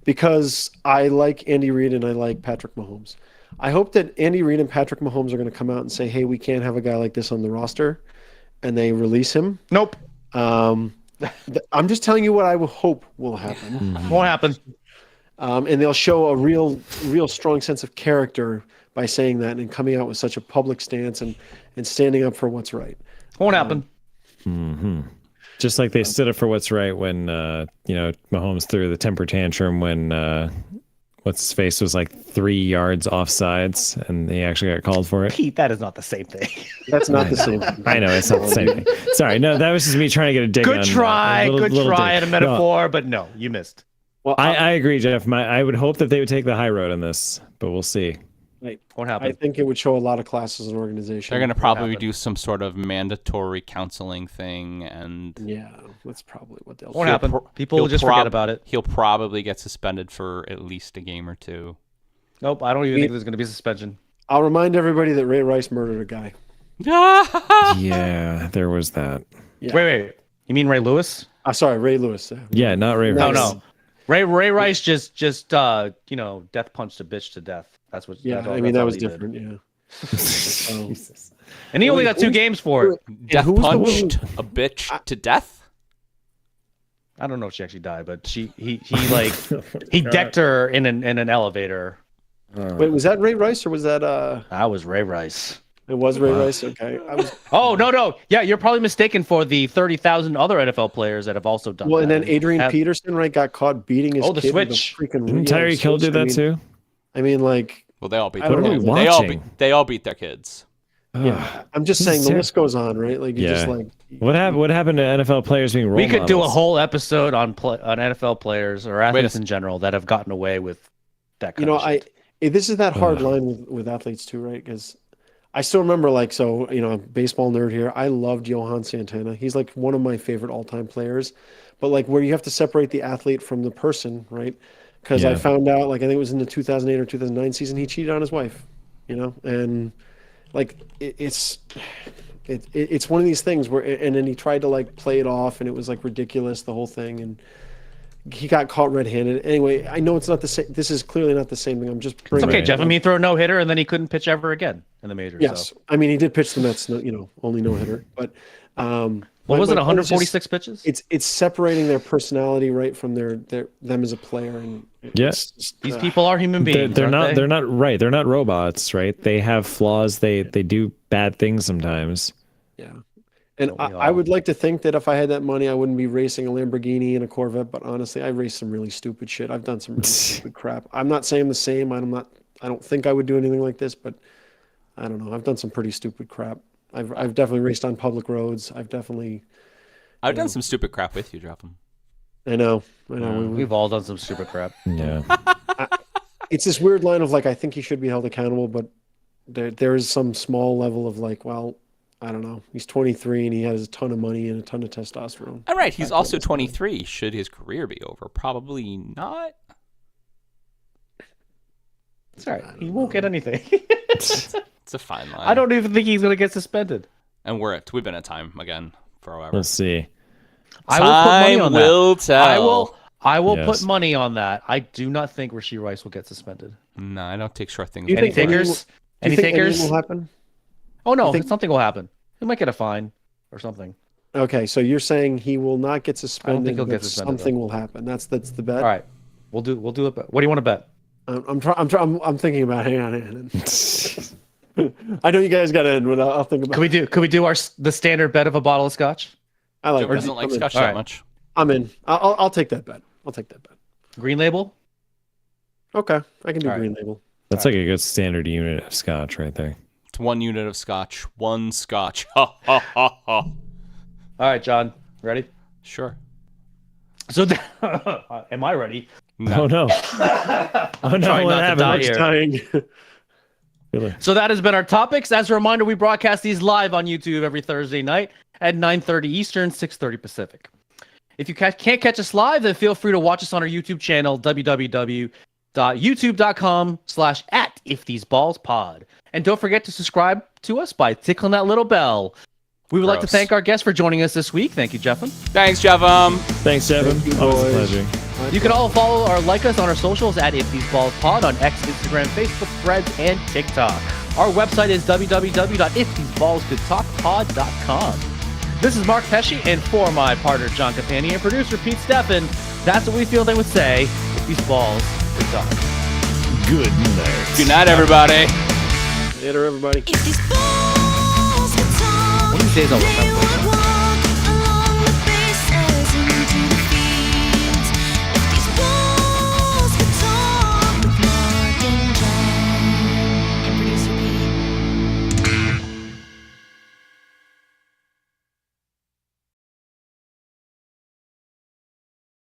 because I like Andy Reid and I like Patrick Mahomes. I hope that Andy Reid and Patrick Mahomes are going to come out and say, "Hey, we can't have a guy like this on the roster," and they release him. Nope. I'm just telling you what I will hope will happen, Won't happen. and they'll show a real strong sense of character by saying that and coming out with such a public stance and standing up for what's right. Won't happen. Just like they stood up for what's right when Mahomes threw the temper tantrum when what's his face was like 3 yards offsides and he actually got called for it. Pete, that is not the same thing. That's not the same. I know it's not the same thing. Sorry, no, that was just me trying to get a dig. Good on, try. a little Good try dig. at a metaphor, but no, you missed. Well, I agree, Jeff. I would hope that they would take the high road on this, but we'll see. Won't I happen. think it would show a lot of class as an organization. They're going to probably happen. do some sort of mandatory counseling thing, and Yeah, that's probably what they'll Won't do. happen. People will he'll just forget about it. He'll probably get suspended for at least a game or two. Nope. I don't even think there's going to be a suspension. I'll remind everybody that Ray Rice murdered a guy. Yeah, there was that. Yeah. Wait. You mean Ray Lewis? Sorry, Ray Lewis. Yeah, not Ray No, Rice. no. Ray Rice just death punched a bitch to death. That's what. Yeah, that's all- I mean that's that all was he did. different. Yeah. And he only got 2 games for it. Death who was the one punched who- a bitch to death. I don't know if she actually died, but he he decked her in an elevator. Wait, was that Ray Rice or was that That was Ray Rice. It was Ray Rice. Okay, I was. Oh no! Yeah, you're probably mistaken for the 30,000 other NFL players that have also done. Well, that. and then Adrian Have- Peterson, right, got caught beating his Oh, the kid with a switch. freaking Didn't yeah, Tyreek Hill switch. do that too? I mean, like, Well, they all beat. I don't their know. kids. What are we watching? They all beat their kids. yeah, I'm just This is saying the terrible. list goes on, right? Like, you just Yeah. like. What happened to NFL players being role we could do a models? whole episode on NFL players or athletes a- in general that have gotten away with that kind You know, of shit. this is that hard line with athletes too, right? Because I still remember, like, so, you know, baseball nerd here. I loved Johan Santana. He's like one of my favorite all-time players. But like where you have to separate the athlete from the person, right? Because I Yeah. found out, like, I think it was in the 2008 or 2009 season, he cheated on his wife, you know? And like it's one of these things where, and then he tried to like play it off and it was like ridiculous, the whole thing. And he got caught red-handed. Anyway, I know it's not the same. This is clearly not the same thing. I'm just It's bringing okay, it Jeff. I up. mean, he threw a no-hitter and then he couldn't pitch ever again in the majors. Yes, So. I mean he did pitch the Mets, you know, only no hitter. But What was it? my point is 146 pitches? it's separating their personality right from their them as a player, and Yeah. it's just, These people are human beings. They're aren't not. they? They're not right. They're not robots, right? They have flaws. They do bad things sometimes. yeah. And Don't we I all? would like to think that if I had that money, I wouldn't be racing a Lamborghini and a Corvette. But honestly, I raced some really stupid shit. I've done some really stupid crap. I'm not saying the same. I don't think I would do anything like this, but I don't know. I've done some pretty stupid crap. I've definitely raced on public roads. I've done some stupid crap with you, Jefim. I know. We- We've all done some stupid crap. Yeah. it's this weird line of like, I think he should be held accountable, but there is some small level of like, well, I don't know. He's 23 and he has a ton of money and a ton of testosterone. All right, he's also 23. Should his career be over? Probably not. It's all right. He won't get anything. It's a fine line. I don't even think he's going to get suspended. And we've been at time again forever. Let's see. I will put money Time on will that. tell. I will Yes. put money on that. I do not think Rashee Rice will get suspended. No, I don't take short things. You Any think anything takers? Do Any you think anything takers? will happen? Oh no, you think- something will happen. He might get a fine or something. Okay, so you're saying he will not get suspended, he'll but get suspended, something will happen. That's the bet. All right, we'll do a bet. What do you want to bet? I'm thinking about. Hang on. I know you guys got to end, but I'll think about. Could we do the standard bet of a bottle of scotch? I like Joe that. doesn't like I'm in. scotch All that right. much. I'm in. I'll take that bet. Green label. Okay, I can do All right. green label. That's like a good standard unit of scotch right there. It's 1 unit of scotch. 1 scotch. Ha ha ha ha. All right, John, ready? Sure. So, am I ready? No. Oh no! Oh no! Trying What not to happened? die here. Dying. So that has been our topics. As a reminder, we broadcast these live on YouTube every Thursday night at 9:30 Eastern, 6:30 Pacific. If you can't catch us live, then feel free to watch us on our YouTube channel, www.youtube.com/@iftheseballspod. And don't forget to subscribe to us by tickling that little bell. We would like to Gross. thank our guests for joining us this week. Thank you, Jeffin. Thanks, Jefim. Thanks, Jevin. Thank you, Always a boys. pleasure. You can all follow or like us on our socials at IfTheseBallsPod on X, Instagram, Facebook, Threads, and TikTok. Our website is www.iftheseballscouldstalkpod.com. This is Mark Pesci, and for my partner John Capani and producer Pete Steffen, that's what we feel they would say if these balls could talk. Good night. Good night, everybody. Later, everybody. If these balls could talk, One of these days I'll they remember. would